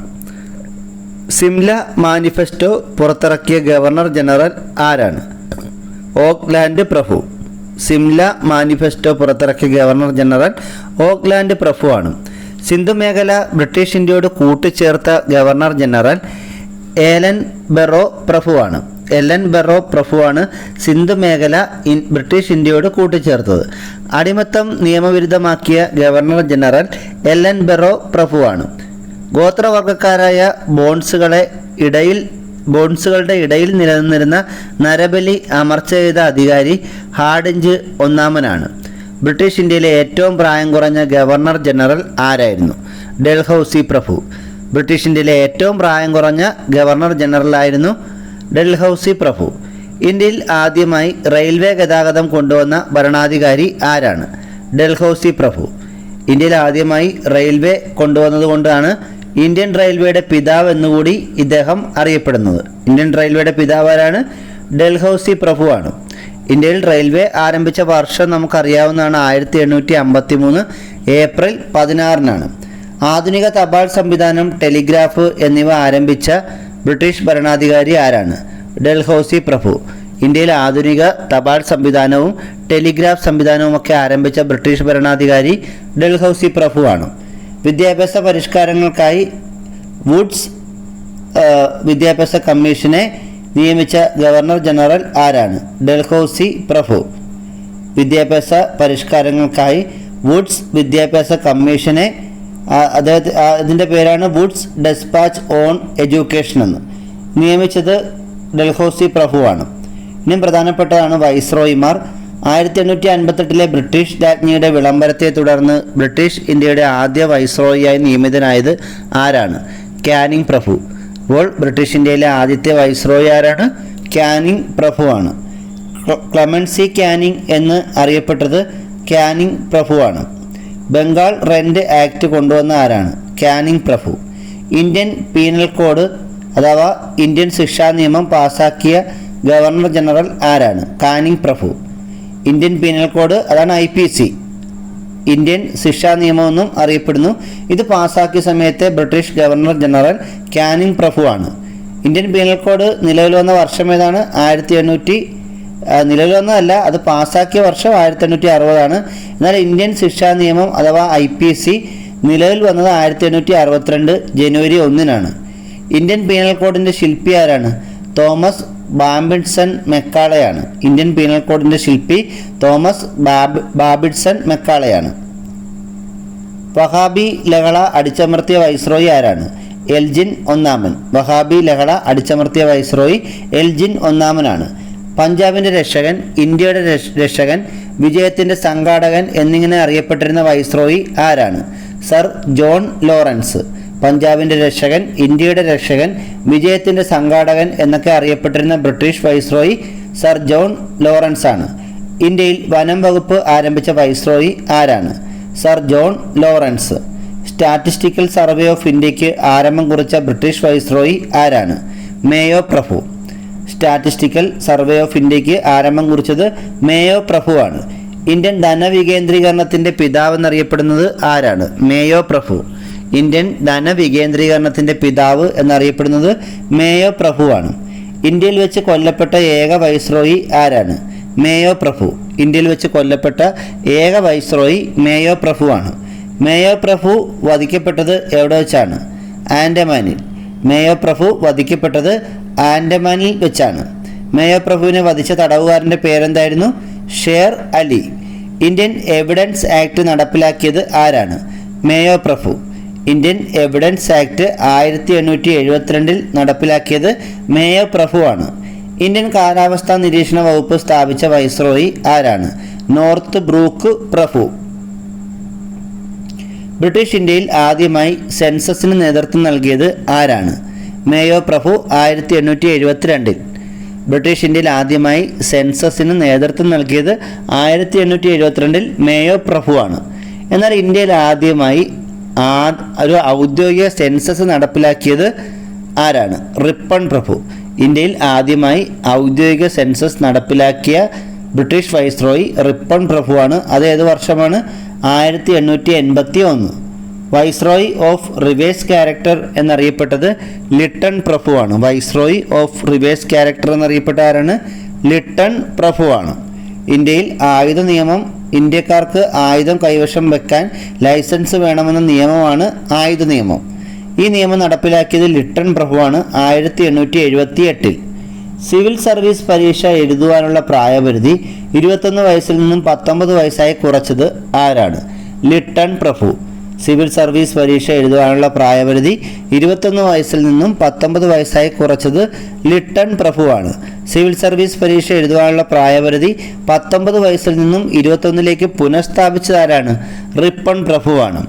സിംല മാനിഫെസ്റ്റോ പുറത്തിറക്കിയ ഗവർണർ ജനറൽ ആരാണ്? ഓക്ലാൻഡ് പ്രഭു. സിംല മാനിഫെസ്റ്റോ പുറത്തിറക്കിയ ഗവർണർ ജനറൽ ഓക്ലാൻഡ് പ്രഭുവാണ്. സിന്ധു മേഖല ബ്രിട്ടീഷ് ഇന്ത്യയോട് കൂട്ടിച്ചേർത്ത ഗവർണർ ജനറൽ ഏലൻ ബെറോ പ്രഭുവാണ്. എലൻ ബെറോ പ്രഭുവാണ് സിന്ധു മേഖല ബ്രിട്ടീഷ് ഇന്ത്യയോട് കൂട്ടിച്ചേർത്തത്. അടിമത്തം നിയമവിരുദ്ധമാക്കിയ ഗവർണർ ജനറൽ എലൻ ബെറോ പ്രഭുവാണ്. ഗോത്രവർഗക്കാരായ ബോൺസുകളെ ഇടയിൽ ബോൺസുകളുടെ ഇടയിൽ നിലനിന്നിരുന്ന നരബലി അമർച്ച ചെയ്ത അധികാരി ഹാർഡിഞ്ച് ഒന്നാമനാണ്. ബ്രിട്ടീഷ് ഇന്ത്യയിലെ ഏറ്റവും പ്രായം കുറഞ്ഞ ഗവർണർ ജനറൽ ആരായിരുന്നു? ഡൽഹൌസി പ്രഭു. ബ്രിട്ടീഷ് ഇന്ത്യയിലെ ഏറ്റവും പ്രായം കുറഞ്ഞ ഗവർണർ ജനറലായിരുന്നു ഡൽഹൌസി പ്രഭു. ഇന്ത്യയിൽ ആദ്യമായി റെയിൽവേ ഗതാഗതം കൊണ്ടുവന്ന ഭരണാധികാരി ആരാണ്? ഡൽഹൌസി പ്രഭു. ഇന്ത്യയിൽ ആദ്യമായി റെയിൽവേ കൊണ്ടുവന്നതുകൊണ്ടാണ് ഇന്ത്യൻ റെയിൽവേയുടെ പിതാവ് എന്നുകൂടി ഇദ്ദേഹം അറിയപ്പെടുന്നത്. ഇന്ത്യൻ റെയിൽവേയുടെ പിതാവ് ആരാണ്? ഡൽഹൌസി പ്രഭുവാണ്. ഇന്ത്യയിൽ റെയിൽവേ ആരംഭിച്ച വർഷം നമുക്കറിയാവുന്നതാണ് 1853 ഏപ്രിൽ 16 ആധുനിക തപാൽ സംവിധാനം, ടെലിഗ്രാഫ് എന്നിവ ആരംഭിച്ച ബ്രിട്ടീഷ് ഭരണാധികാരി ആരാണ്? ഡൽഹൌസി പ്രഭു. ഇന്ത്യയിൽ ആധുനിക തപാൽ സംവിധാനവും ടെലിഗ്രാഫ് സംവിധാനവും ഒക്കെ ആരംഭിച്ച ബ്രിട്ടീഷ് ഭരണാധികാരി ഡൽഹൌസി പ്രഭുവാണ്. വിദ്യാഭ്യാസ പരിഷ്കാരങ്ങൾക്കായി വുഡ്സ് വിദ്യാഭ്യാസ കമ്മീഷനെ നിയമിച്ച ഗവർണർ ജനറൽ ആരാണ്? ഡൽഹൌസി പ്രഭു. വിദ്യാഭ്യാസ പരിഷ്കാരങ്ങൾക്കായി വുഡ്സ് വിദ്യാഭ്യാസ കമ്മീഷനെ അതിൻ്റെ പേരാണ് വുഡ്സ് ഡെസ്പാച്ച് ഓൺ എഡ്യൂക്കേഷൻ എന്ന് നിയമിച്ചത് ഡൽഹൌസി പ്രഭുവാണ്. ഇനിയും പ്രധാനപ്പെട്ടതാണ് വൈസ്രോയിമാർ. 1858 ബ്രിട്ടീഷ് രാജ്ഞിയുടെ വിളംബരത്തെ തുടർന്ന് ബ്രിട്ടീഷ് ഇന്ത്യയുടെ ആദ്യ വൈസ്രോയിയായി നിയമിതനായത് ആരാണ്? കാനിങ് പ്രഭു. അപ്പോൾ ബ്രിട്ടീഷ് ഇന്ത്യയിലെ ആദ്യത്തെ വൈസ്രോയി ആരാണ്? കാനിങ് പ്രഭുവാണ്. ക്ലെമൻസി കാനിങ് എന്ന് അറിയപ്പെട്ടത് കാനിങ് പ്രഭുവാണ്. ബംഗാൾ റെന്റ് ആക്ട് കൊണ്ടുവന്ന ആരാണ്? കാനിങ് പ്രഭു. ഇന്ത്യൻ പീനൽ കോഡ് അഥവാ ഇന്ത്യൻ ശിക്ഷാ നിയമം പാസാക്കിയ ഗവർണർ ജനറൽ ആരാണ്? കാനിങ് പ്രഭു. ഇന്ത്യൻ പീനൽ കോഡ് അതാണ് IPC, ഇന്ത്യൻ ശിക്ഷാ നിയമം എന്നും അറിയപ്പെടുന്നു. ഇത് പാസാക്കിയ സമയത്തെ ബ്രിട്ടീഷ് ഗവർണർ ജനറൽ കാനിങ് പ്രഭുവാണ്. ഇന്ത്യൻ പീനൽ കോഡ് നിലവിൽ വന്ന വർഷം ഏതാണ്? നിലവിൽ വന്നതല്ല, അത് പാസാക്കിയ വർഷം 1860. എന്നാൽ ഇന്ത്യൻ ശിക്ഷാ നിയമം അഥവാ IPC നിലവിൽ വന്നത് 1862 ജനുവരി 1. ഇന്ത്യൻ പീനൽ കോഡിൻ്റെ ശില്പി ആരാണ്? തോമസ് ബാബിൻസൺ മെക്കാളയാണ്. ഇന്ത്യൻ പീനൽ കോഡിൻ്റെ ശില്പി തോമസ് ബാബിൻസൺ മെക്കാളയാണ്. വഹാബി ലഹള അടിച്ചമർത്തിയ വൈസ്രോയി ആരാണ്? എൽജിൻ ഒന്നാമൻ. വഹാബി ലഹള അടിച്ചമർത്തിയ വൈസ്രോയി എൽജിൻ ഒന്നാമനാണ്. പഞ്ചാബിൻ്റെ രക്ഷകൻ, ഇന്ത്യയുടെ രക്ഷകൻ, വിജയത്തിൻ്റെ സംഘാടകൻ എന്നിങ്ങനെ അറിയപ്പെട്ടിരുന്ന വൈസ്രോയി ആരാണ്? Sir John Lawrence. പഞ്ചാബിൻ്റെ രക്ഷകൻ, ഇന്ത്യയുടെ രക്ഷകൻ, വിജയത്തിൻ്റെ സംഘാടകൻ എന്നൊക്കെ അറിയപ്പെട്ടിരുന്ന British viceroy sir John Lawrence ആണ്. ഇന്ത്യയിൽ വനം വകുപ്പ് ആരംഭിച്ച വൈസ്രോയി ആരാണ്? Sir John Lawrence. Statistical survey of ഇന്ത്യക്ക് ആരംഭം കുറിച്ച ബ്രിട്ടീഷ് വൈസ്രോയി ആരാണ്? Mayo Prabhu. Statistical survey of ഇന്ത്യക്ക് ആരംഭം കുറിച്ചത് മേയോ പ്രഭുവാണ്. ഇന്ത്യൻ ധനവികേന്ദ്രീകരണത്തിൻ്റെ പിതാവ് എന്നറിയപ്പെടുന്നത് ആരാണ്? മേയോ പ്രഭു. ഇന്ത്യൻ ധനവികേന്ദ്രീകരണത്തിൻ്റെ പിതാവ് എന്നറിയപ്പെടുന്നത് മേയോ പ്രഭുവാണ്. ഇന്ത്യയിൽ വെച്ച് കൊല്ലപ്പെട്ട ഏക വൈസ്രോയി ആരാണ്? മേയോ പ്രഭു. ഇന്ത്യയിൽ വെച്ച് കൊല്ലപ്പെട്ട ഏക വൈസ്രോയി മേയോ പ്രഭുവാണ്. മേയോ പ്രഭു വധിക്കപ്പെട്ടത് എവിടെ വെച്ചാണ്? ആൻഡമാനിൽ. മേയോ പ്രഭു വധിക്കപ്പെട്ടത് ആൻഡമാനിൽ വെച്ചാണ്. മേയോ പ്രഭുവിനെ വധിച്ച തടവുകാരൻ്റെ പേരെന്തായിരുന്നു? Sher Ali. Indian evidence act നടപ്പിലാക്കിയത് ആരാണ്? മേയോ പ്രഭു. ഇന്ത്യൻ എവിഡൻസ് ആക്ട് 1872 നടപ്പിലാക്കിയത് മേയോ പ്രഭുവാണ്. ഇന്ത്യൻ കാലാവസ്ഥാ നിരീക്ഷണ വകുപ്പ് സ്ഥാപിച്ച വൈസ്രോയി ആരാണ്? നോർത്ത് ബ്രൂക്ക് പ്രഭു. ബ്രിട്ടീഷ് ഇന്ത്യയിൽ ആദ്യമായി സെൻസസിന് നേതൃത്വം നൽകിയത് ആരാണ്? മേയോ പ്രഭു 1872. ബ്രിട്ടീഷ് ഇന്ത്യയിൽ ആദ്യമായി സെൻസസിന് നേതൃത്വം നൽകിയത് 1872 മേയോ പ്രഭുവാണ്. എന്നാൽ ഇന്ത്യയിൽ ആദ്യമായി ഒരു ഔദ്യോഗിക സെൻസസ് നടപ്പിലാക്കിയത് ആരാണ്? റിപ്പൺ പ്രഭു. ഇന്ത്യയിൽ ആദ്യമായി ഔദ്യോഗിക സെൻസസ് നടപ്പിലാക്കിയ ബ്രിട്ടീഷ് വൈസ്രോയി റിപ്പൺ പ്രഭുവാണ്. അത് ഏത് വർഷമാണ്? 1881. വൈസ്രോയി ഓഫ് റിവേഴ്സ് ക്യാരക്ടർ എന്നറിയപ്പെട്ടത് ലിട്ടൺ പ്രഭുവാണ്. വൈസ്രോയി ഓഫ് റിവേഴ്സ് ക്യാരക്ടർ എന്നറിയപ്പെട്ട ആരാണ്? ലിട്ടൺ പ്രഭുവാണ്. ഇന്ത്യയിൽ ആയുധ നിയമം, ഇന്ത്യക്കാർക്ക് ആയുധം കൈവശം വെക്കാൻ ലൈസൻസ് വേണമെന്ന നിയമമാണ് ആയുധ നിയമം. ഈ നിയമം നടപ്പിലാക്കിയത് ലിട്ടൺ പ്രഭുവാണ് 1878. സിവിൽ സർവീസ് പരീക്ഷ എഴുതുവാനുള്ള പ്രായപരിധി 21 വയസ്സിൽ നിന്നും 19 വയസ്സായി കുറച്ചത് ആരാണ്? ലിട്ടൺ പ്രഭു. സിവിൽ സർവീസ് പരീക്ഷ എഴുതുവാനുള്ള പ്രായപരിധി 21 വയസ്സിൽ നിന്നും 19 വയസ്സായി കുറച്ചത് ലിട്ടൺ പ്രഭുവാണ്. സിവിൽ സർവീസ് പരീക്ഷ എഴുതുവാനുള്ള പ്രായപരിധി 19 വയസ്സിൽ നിന്നും 21ലേക്ക് പുനഃസ്ഥാപിച്ചതാരാണ്? റിപ്പൺ പ്രഭുവാണ്.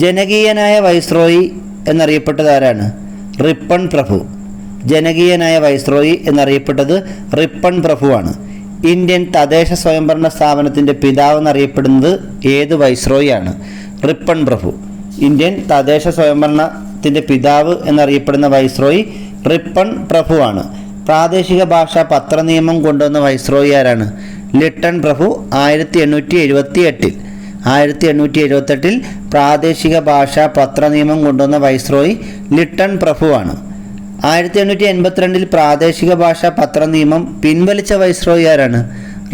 ജനകീയനായ വൈസ്രോയി എന്നറിയപ്പെട്ടതാരാണ്? റിപ്പൺ പ്രഭു. ജനകീയനായ വൈസ്രോയി എന്നറിയപ്പെട്ടത് റിപ്പൺ പ്രഭുവാണ്. ഇന്ത്യൻ തദ്ദേശ സ്വയംഭരണ സ്ഥാപനത്തിൻ്റെ പിതാവ് എന്നറിയപ്പെടുന്നത് ഏത് വൈസ്രോയിയാണ്? റിപ്പൺ പ്രഭു. ഇന്ത്യൻ തദ്ദേശ സ്വയംഭരണത്തിൻ്റെ പിതാവ് എന്നറിയപ്പെടുന്ന വൈസ്രോയി റിപ്പൺ പ്രഭുവാണ്. പ്രാദേശിക ഭാഷാ പത്ര നിയമം കൊണ്ടുവന്ന വൈസ്രോയി ആരാണ്? ലിട്ടൺ പ്രഭു 1878. 1878 പ്രാദേശിക ഭാഷാ പത്ര നിയമം കൊണ്ടുവന്ന വൈസ്രോയി ലിട്ടൺ പ്രഭുവാണ്. 1882 പ്രാദേശിക ഭാഷാ പത്ര നിയമം പിൻവലിച്ച വൈസ്രോയി ആരാണ്?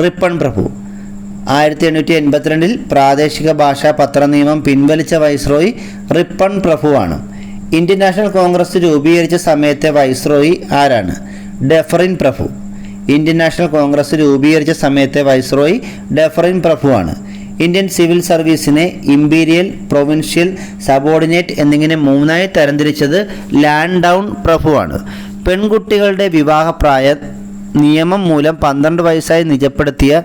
റിപ്പൺ പ്രഭു. 1882 പ്രാദേശിക ഭാഷാ പത്ര നിയമം പിൻവലിച്ച വൈസ്രോയി റിപ്പൺ പ്രഭുവാണ്. ഇന്ത്യൻ നാഷണൽ കോൺഗ്രസ് രൂപീകരിച്ച സമയത്തെ വൈസ്രോയി ആരാണ്? ഡെഫറിൻ പ്രഭു. ഇന്ത്യൻ നാഷണൽ കോൺഗ്രസ് രൂപീകരിച്ച സമയത്തെ വൈസ്രോയി ഡെഫറിൻ പ്രഭുവാണ്. ഇന്ത്യൻ സിവിൽ സർവീസിനെ ഇമ്പീരിയൽ, പ്രൊവിൻഷ്യൽ, സബോർഡിനേറ്റ് എന്നിങ്ങനെ മൂന്നായി തരംതിരിച്ചത് ലാൻഡൗൺ പ്രഭുവാണ്. പെൺകുട്ടികളുടെ വിവാഹപ്രായ നിയമം മൂലം 12 വയസ്സായി നിജപ്പെടുത്തിയ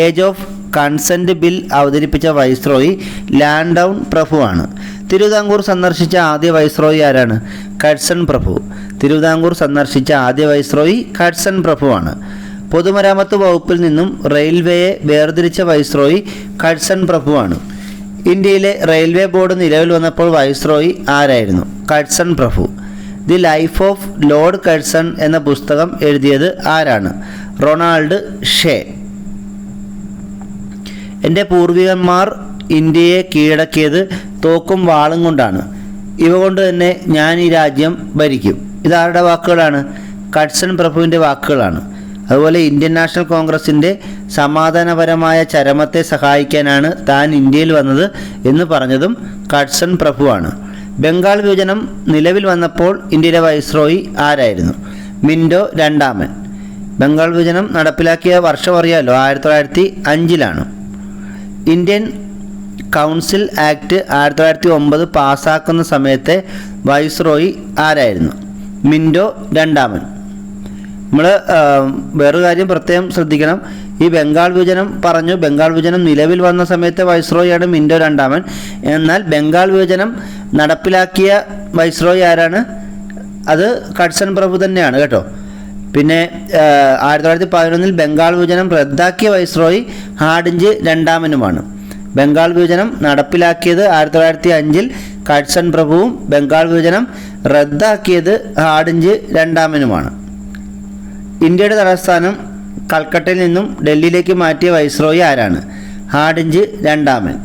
ഏജ് ഓഫ് കൺസെൻറ്റ് ബിൽ അവതരിപ്പിച്ച വൈസ്രോയി ലാൻഡൗൺ പ്രഭുവാണ്. തിരുവിതാംകൂർ സന്ദർശിച്ച ആദ്യ വൈസ്രോയി ആരാണ്? കഴ്സൺ പ്രഭു. തിരുവിതാംകൂർ സന്ദർശിച്ച ആദ്യ വൈസ്രോയി കഴ്സൺ പ്രഭുവാണ്. പൊതുമരാമത്ത് വകുപ്പിൽ നിന്നും റെയിൽവേയെ വേർതിരിച്ച വൈസ്രോയി കഴ്സൺ പ്രഭുവാണ്. ഇന്ത്യയിലെ റെയിൽവേ ബോർഡ് നിലവിൽ വന്നപ്പോൾ വൈസ്രോയി ആരായിരുന്നു? Curzon Prabhu. The life of Lord Curzon എന്ന പുസ്തകം എഴുതിയത് ആരാണ്? റൊണാൾഡ് ഷേ. എൻ്റെ പൂർവികന്മാർ ഇന്ത്യയെ കീഴടക്കിയത് തോക്കും വാളും കൊണ്ടാണ്. ഇവ കൊണ്ട് തന്നെ ഞാൻ ഈ രാജ്യം ഭരിക്കും. ഇതാരുടെ വാക്കുകളാണ്? കഴ്സൺ പ്രഭുവിൻ്റെ വാക്കുകളാണ്. അതുപോലെ ഇന്ത്യൻ നാഷണൽ കോൺഗ്രസിൻ്റെ സമാധാനപരമായ ചരമത്തെ സഹായിക്കാനാണ് താൻ ഇന്ത്യയിൽ വന്നത് എന്ന് പറഞ്ഞതും കഴ്സൺ പ്രഭുവാണ്. ബംഗാൾ വിഭജനം നിലവിൽ വന്നപ്പോൾ ഇന്ത്യയിലെ വൈസ്രോയി ആരായിരുന്നു? മിൻറ്റോ രണ്ടാമൻ. ബംഗാൾ വിഭജനം നടപ്പിലാക്കിയ വർഷം അറിയാമല്ലോ, 1905 ഇന്ത്യൻ കൗൺസിൽ ആക്ട് 1909 പാസ്സാക്കുന്ന സമയത്തെ വൈസ്രോയി ആരായിരുന്നു? മിൻറ്റോ രണ്ടാമൻ. നമ്മൾ വേറൊരു കാര്യം പ്രത്യേകം ശ്രദ്ധിക്കണം. ഈ ബംഗാൾ വിഭജനം പറഞ്ഞു, ബംഗാൾ വിഭജനം നിലവിൽ വന്ന സമയത്തെ വൈസ്രോയിയാണ് മിൻറ്റോ രണ്ടാമൻ. എന്നാൽ ബംഗാൾ വിഭജനം നടപ്പിലാക്കിയ വൈസ്രോയി ആരാണ്? അത് കഴ്സൺ പ്രഭു തന്നെയാണ് കേട്ടോ. പിന്നെ 1911 ബംഗാൾ വിഭജനം റദ്ദാക്കിയ വൈസ്രോയി ഹാർഡിഞ്ച് രണ്ടാമനുമാണ്. ബംഗാൾ വിഭജനം നടപ്പിലാക്കിയത് 1905 കഴ്സൺ പ്രഭുവും ബംഗാൾ വിഭജനം റദ്ദാക്കിയത് ഹാർഡിഞ്ച് രണ്ടാമനുമാണ്. ഇന്ത്യയുടെ തലസ്ഥാനം കൽക്കട്ടയിൽ നിന്നും ഡൽഹിയിലേക്ക് മാറ്റിയ വൈസ്രോയി ആരാണ്? ഹാർഡിഞ്ച് രണ്ടാമൻ.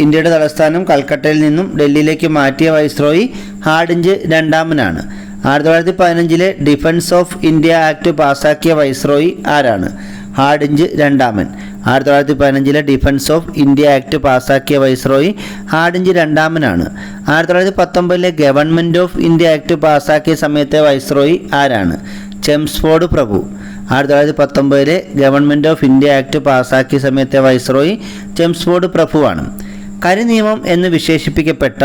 ഇന്ത്യയുടെ തലസ്ഥാനം കൽക്കട്ടയിൽ നിന്നും ഡൽഹിയിലേക്ക് മാറ്റിയ വൈസ്രോയി ഹാർഡിഞ്ച് രണ്ടാമനാണ്. 1915 ഡിഫൻസ് ഓഫ് ഇന്ത്യ ആക്ട് പാസ്സാക്കിയ വൈസ്രോയി ആരാണ്? ഹാർഡിഞ്ച് രണ്ടാമൻ. 1915 ഡിഫൻസ് ഓഫ് ഇന്ത്യ ആക്ട് പാസ്സാക്കിയ വൈസ്രോയി ഹാർഡിഞ്ച് രണ്ടാമനാണ്. 1919 ഗവൺമെൻറ് ഓഫ് ഇന്ത്യ ആക്ട് പാസ്സാക്കിയ സമയത്തെ വൈസ്രോയി ആരാണ്? ചെംസ്ഫോർഡ് പ്രഭു. 1919 ഗവൺമെൻറ് ഓഫ് ഇന്ത്യ ആക്ട് പാസ്സാക്കിയ സമയത്തെ വൈസ്രോയി ചെംസ്ഫോർഡ് പ്രഭുവാണ്. കരിനിയമം എന്ന് വിശേഷിപ്പിക്കപ്പെട്ട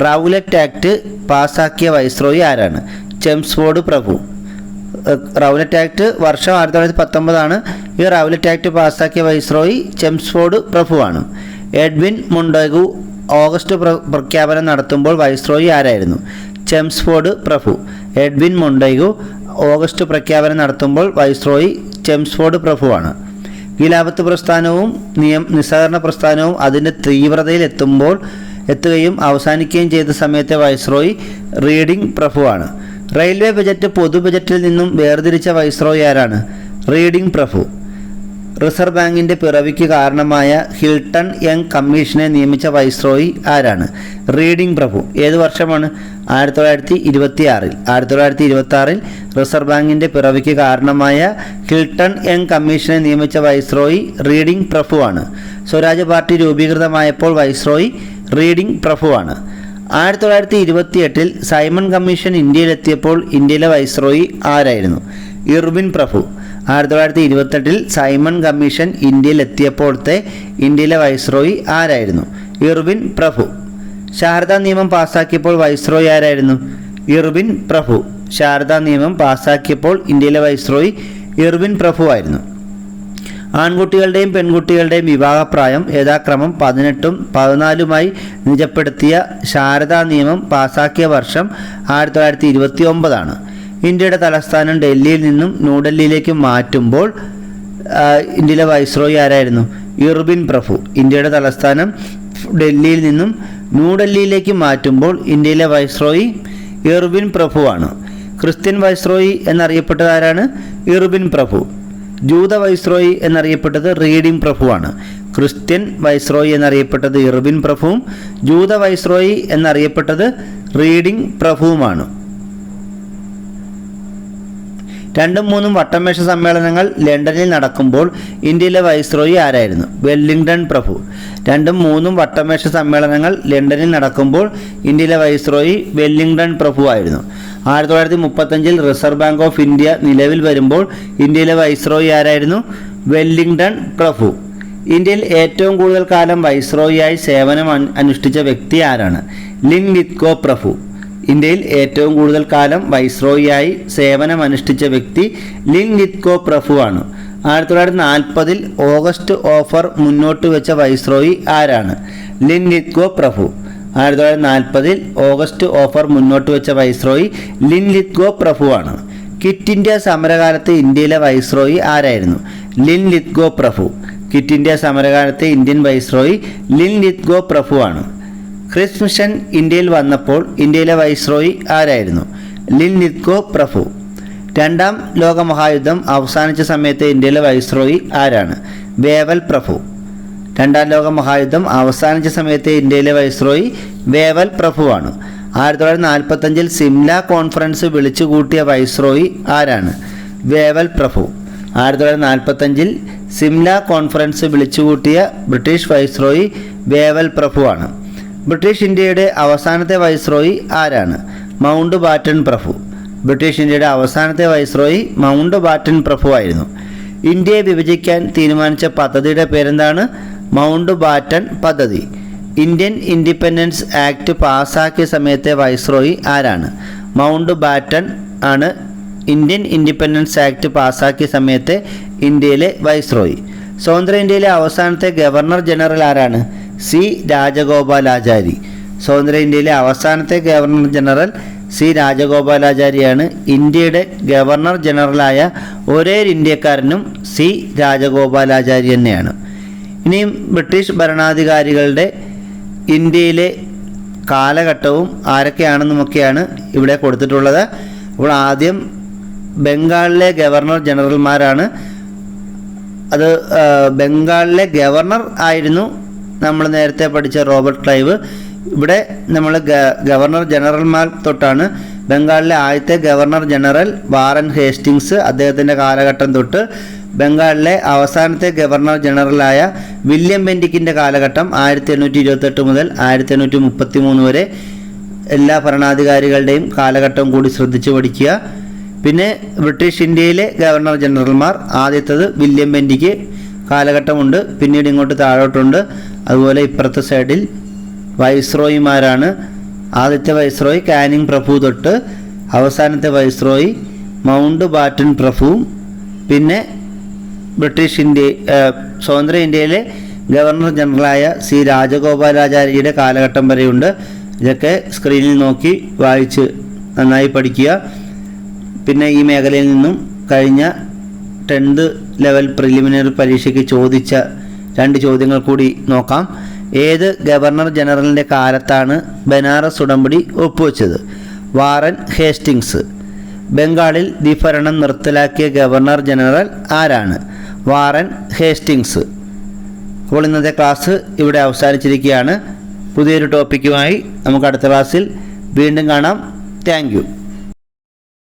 റൗലറ്റ് ആക്ട് പാസ്സാക്കിയ വൈസ്രോയി ആരാണ്? ചെംസ്ഫോർഡ് പ്രഭു. റൗലറ്റ് ആക്ട് വർഷം 1919 ഈ റൗലറ്റ് ആക്ട് പാസ്സാക്കിയ വൈസ്രോയി ചെംസ്ഫോർഡ് പ്രഭുവാണ്. എഡ്വിൻ മൊണ്ടേഗു ഓഗസ്റ്റ് പ്രഖ്യാപനം നടത്തുമ്പോൾ വൈസ്രോയി ആരായിരുന്നു? ചെംസ്ഫോർഡ് പ്രഭു. എഡ്വിൻ മൊണ്ടേഗു ഓഗസ്റ്റ് പ്രഖ്യാപനം നടത്തുമ്പോൾ വൈസ്രോയി ചെംസ്ഫോർഡ് പ്രഭുവാണ്. ഖിലാഫത്ത് പ്രസ്ഥാനവും നിസ്സഹകരണ പ്രസ്ഥാനവും അതിൻ്റെ തീവ്രതയിൽ എത്തുകയും അവസാനിക്കുകയും ചെയ്ത സമയത്തെ വൈസ്രോയി റീഡിംഗ് പ്രഭുവാണ്. റെയിൽവേ ബജറ്റ് പൊതു ബജറ്റിൽ നിന്നും വേർതിരിച്ച വൈസ്രോയി ആരാണ്? റീഡിംഗ് പ്രഭു. റിസർവ് ബാങ്കിൻ്റെ പിറവിക്ക് കാരണമായ ഹിൽട്ടൺ യങ് കമ്മീഷനെ നിയമിച്ച വൈസ്രോയി ആരാണ്? റീഡിംഗ് പ്രഭു. ഏത് വർഷമാണ്? 1926. 1926 റിസർവ് ബാങ്കിൻ്റെ പിറവിക്ക് കാരണമായ ഹിൽട്ടൺ യങ് കമ്മീഷനെ നിയമിച്ച വൈസ്രോയി റീഡിംഗ് പ്രഭുവാണ്. സ്വരാജ് പാർട്ടി രൂപീകൃതമായപ്പോൾ വൈസ്രോയി റീഡിംഗ് പ്രഭുവാണ്. 1928 സൈമൺ കമ്മീഷൻ ഇന്ത്യയിലെത്തിയപ്പോൾ ഇന്ത്യയിലെ വൈസ്രോയി ആരായിരുന്നു? ഇർവിൻ പ്രഭു. 1928 സൈമൺ കമ്മീഷൻ ഇന്ത്യയിലെത്തിയപ്പോഴത്തെ ഇന്ത്യയിലെ വൈസ്രോയി ആരായിരുന്നു? ഇർവിൻ പ്രഭു. ശാരദാ നിയമം പാസാക്കിയപ്പോൾ വൈസ്രോയി ആരായിരുന്നു? ഇർവിൻ പ്രഭു. ശാരദാ നിയമം പാസാക്കിയപ്പോൾ ഇന്ത്യയിലെ വൈസ്രോയി ഇർവിൻ പ്രഭു ആയിരുന്നു. ആൺകുട്ടികളുടെയും പെൺകുട്ടികളുടെയും വിവാഹപ്രായം യഥാക്രമം 18ഉം 14ഉമായി നിജപ്പെടുത്തിയ ശാരദാ നിയമം പാസാക്കിയ വർഷം 1929 ആണ്. ഇന്ത്യയുടെ തലസ്ഥാനം ഡൽഹിയിൽ നിന്നും ന്യൂഡൽഹിയിലേക്ക് മാറ്റുമ്പോൾ ഇന്ത്യയിലെ വൈസ്രോയി ആരായിരുന്നു? ഇർവിൻ പ്രഭു. ഇന്ത്യയുടെ തലസ്ഥാനം ഡൽഹിയിൽ നിന്നും ന്യൂഡൽഹിയിലേക്ക് മാറ്റുമ്പോൾ ഇന്ത്യയിലെ വൈസ്രോയി ഇർവിൻ പ്രഭുവാണ്. ക്രിസ്ത്യൻ വൈസ്രോയി എന്നറിയപ്പെട്ടത് ആരാണ്? ഇർവിൻ പ്രഭു. ജൂത വൈസ്രോയി എന്നറിയപ്പെട്ടത് റീഡിംഗ് പ്രഭുവാണ്. ക്രിസ്ത്യൻ വൈസ്രോയി എന്നറിയപ്പെട്ടത് ഇർവിൻ പ്രഭുവും ജൂത വൈസ്രോയി എന്നറിയപ്പെട്ടത് റീഡിംഗ് പ്രഭുവുമാണ്. 2ഉം 3ഉം വട്ടമേശ സമ്മേളനങ്ങൾ ലണ്ടനിൽ നടക്കുമ്പോൾ ഇന്ത്യയിലെ വൈസ്രോയി ആരായിരുന്നു? വെല്ലിംഗ്ടൺ പ്രഭു. 2ഉം 3ഉം വട്ടമേശ സമ്മേളനങ്ങൾ ലണ്ടനിൽ നടക്കുമ്പോൾ ഇന്ത്യയിലെ വൈസ്രോയി വെല്ലിംഗ്ടൺ പ്രഭു ആയിരുന്നു. 1935 റിസർവ് ബാങ്ക് ഓഫ് ഇന്ത്യ നിലവിൽ വരുമ്പോൾ ഇന്ത്യയിലെ വൈസ്രോയി ആരായിരുന്നു? വെല്ലിംഗ്ടൺ പ്രഭു. ഇന്ത്യയിൽ ഏറ്റവും കൂടുതൽ കാലം വൈസ്രോയിയായി സേവനം അനുഷ്ഠിച്ച വ്യക്തി ആരാണ്? ലിൻലിത്ഗോ പ്രഭു. ഇന്ത്യയിൽ ഏറ്റവും കൂടുതൽ കാലം വൈസ്രോയിയായി സേവനം അനുഷ്ഠിച്ച വ്യക്തി ലിൻലിത്ഗോ പ്രഭുവാണ്. 1940 ഓഗസ്റ്റ് ഓഫർ മുന്നോട്ട് വെച്ച വൈസ്രോയി ആരാണ്? ലിൻലിത്ഗോ പ്രഭു. 1940 ഓഗസ്റ്റ് ഓഫർ മുന്നോട്ട് വെച്ച വൈസ്രോയി ലിൻലിത്ഗോ പ്രഭുവാണ്. ക്വിറ്റ് ഇന്ത്യ സമരകാലത്ത് ഇന്ത്യയിലെ വൈസ്രോയി ആരായിരുന്നു? ലിൻലിത്ഗോ പ്രഭു. ക്വിറ്റ് ഇന്ത്യ സമരകാലത്തെ ഇന്ത്യൻ വൈസ്രോയി ലിൻലിത്ഗോ പ്രഭുവാണ്. ക്രിസ് മിഷൻ ഇന്ത്യയിൽ വന്നപ്പോൾ ഇന്ത്യയിലെ വൈസ്രോയി ആരായിരുന്നു? ലിൻലിത്ഗോ പ്രഭു. 2ാം ലോകമഹായുദ്ധം അവസാനിച്ച സമയത്ത് ഇന്ത്യയിലെ വൈസ്രോയി ആരാണ്? വേവൽ പ്രഭു. 2ാം ലോകമഹായുദ്ധം അവസാനിച്ച സമയത്ത് ഇന്ത്യയിലെ വൈസ്രോയി വേവൽ പ്രഭുവാണ്. 1945 സിംല കോൺഫറൻസ് വിളിച്ചുകൂട്ടിയ വൈസ്രോയി ആരാണ്? വേവൽ പ്രഭു. 1945 സിംല കോൺഫറൻസ് വിളിച്ചുകൂട്ടിയ ബ്രിട്ടീഷ് വൈസ്രോയി വേവൽ പ്രഭുവാണ്. ബ്രിട്ടീഷ് ഇന്ത്യയുടെ അവസാനത്തെ വൈസ്രോയി ആരാണ്? മൗണ്ട് ബാറ്റൺ പ്രഭു. ബ്രിട്ടീഷ് ഇന്ത്യയുടെ അവസാനത്തെ വൈസ്രോയി മൗണ്ട് ബാറ്റൺ പ്രഭു ആയിരുന്നു. ഇന്ത്യയെ വിഭജിക്കാൻ തീരുമാനിച്ച പദ്ധതിയുടെ പേരെന്താണ്? മൗണ്ട് ബാറ്റൺ പദ്ധതി. ഇന്ത്യൻ ഇൻഡിപെൻഡൻസ് ആക്ട് പാസ്സാക്കിയ സമയത്തെ വൈസ്രോയി ആരാണ്? മൗണ്ട് ബാറ്റൺ ആണ് ഇന്ത്യൻ ഇൻഡിപെൻഡൻസ് ആക്ട് പാസ്സാക്കിയ സമയത്തെ ഇന്ത്യയിലെ വൈസ്രോയി. സ്വതന്ത്ര ഇന്ത്യയിലെ അവസാനത്തെ ഗവർണർ ജനറൽ ആരാണ്? സി രാജഗോപാലാചാരി. സ്വതന്ത്ര ഇന്ത്യയിലെ അവസാനത്തെ ഗവർണർ ജനറൽ സി രാജഗോപാലാചാരിയാണ്. ഇന്ത്യയുടെ ഗവർണർ ജനറലായ ഒരേ ഇന്ത്യക്കാരനും സി രാജഗോപാലാചാരി തന്നെയാണ്. ഇനിയും ബ്രിട്ടീഷ് ഭരണാധികാരികളുടെ ഇന്ത്യയിലെ കാലഘട്ടവും ആരൊക്കെയാണെന്നുമൊക്കെയാണ് ഇവിടെ കൊടുത്തിട്ടുള്ളത്. അപ്പോൾ ആദ്യം ബംഗാളിലെ ഗവർണർ ജനറൽമാരാണ്. അത് ബംഗാളിലെ ഗവർണർ ആയിരുന്നു നമ്മൾ നേരത്തെ പഠിച്ച റോബർട്ട് ക്ലൈവ്. ഇവിടെ നമ്മൾ ഗവർണർ ജനറൽമാർ തൊട്ടാണ്. ബംഗാളിലെ ആദ്യത്തെ ഗവർണർ ജനറൽ വാറൻ ഹേസ്റ്റിങ്സ്, അദ്ദേഹത്തിൻ്റെ കാലഘട്ടം തൊട്ട് ബംഗാളിലെ അവസാനത്തെ ഗവർണർ ജനറലായ വില്യം ബെൻഡിക്കിൻ്റെ കാലഘട്ടം 1828 മുതൽ 1833 വരെ എല്ലാ ഭരണാധികാരികളുടെയും കാലഘട്ടം കൂടി ശ്രദ്ധിച്ചു പഠിക്കുക. പിന്നെ ബ്രിട്ടീഷ് ഇന്ത്യയിലെ ഗവർണർ ജനറൽമാർ, ആദ്യത്തേത് വില്യം ബെൻഡിക്ക് കാലഘട്ടമുണ്ട്, പിന്നീട് ഇങ്ങോട്ട് താഴോട്ടുണ്ട്. അതുപോലെ ഇപ്പുറത്തെ സൈഡിൽ വൈസ്രോയിമാരാണ്. ആദ്യത്തെ വൈസ്രോയി കാനിങ് പ്രഭു തൊട്ട് അവസാനത്തെ വൈസ്രോയി മൗണ്ട് ബാറ്റൺ പ്രഭുവും പിന്നെ ബ്രിട്ടീഷ് ഇന്ത്യ സ്വതന്ത്ര ഇന്ത്യയിലെ ഗവർണർ ജനറലായ സി രാജഗോപാലാചാരിയുടെ കാലഘട്ടം വരെയുണ്ട്. ഇതൊക്കെ സ്ക്രീനിൽ നോക്കി വായിച്ച് നന്നായി പഠിക്കുക. പിന്നെ ഈ മേഖലയിൽ നിന്നും കഴിഞ്ഞ 10th ലെവൽ പ്രിലിമിനറി പരീക്ഷയ്ക്ക് ചോദിച്ച 2 ചോദ്യങ്ങൾ കൂടി നോക്കാം. ഏത് ഗവർണർ ജനറലിൻ്റെ കാലത്താണ് ബനാറസ് ഉടമ്പടി ഒപ്പുവെച്ചത്? Warren Hastings. ബംഗാളിൽ ഭരണം നിർത്തലാക്കിയ ഗവർണർ ജനറൽ ആരാണ്? Warren Hastings. അപ്പോൾ ഇന്നത്തെ ക്ലാസ് ഇവിടെ അവസാനിച്ചിരിക്കുകയാണ്. പുതിയൊരു ടോപ്പിക്കുമായി നമുക്ക് അടുത്ത ക്ലാസ്സിൽ വീണ്ടും കാണാം. Thank you.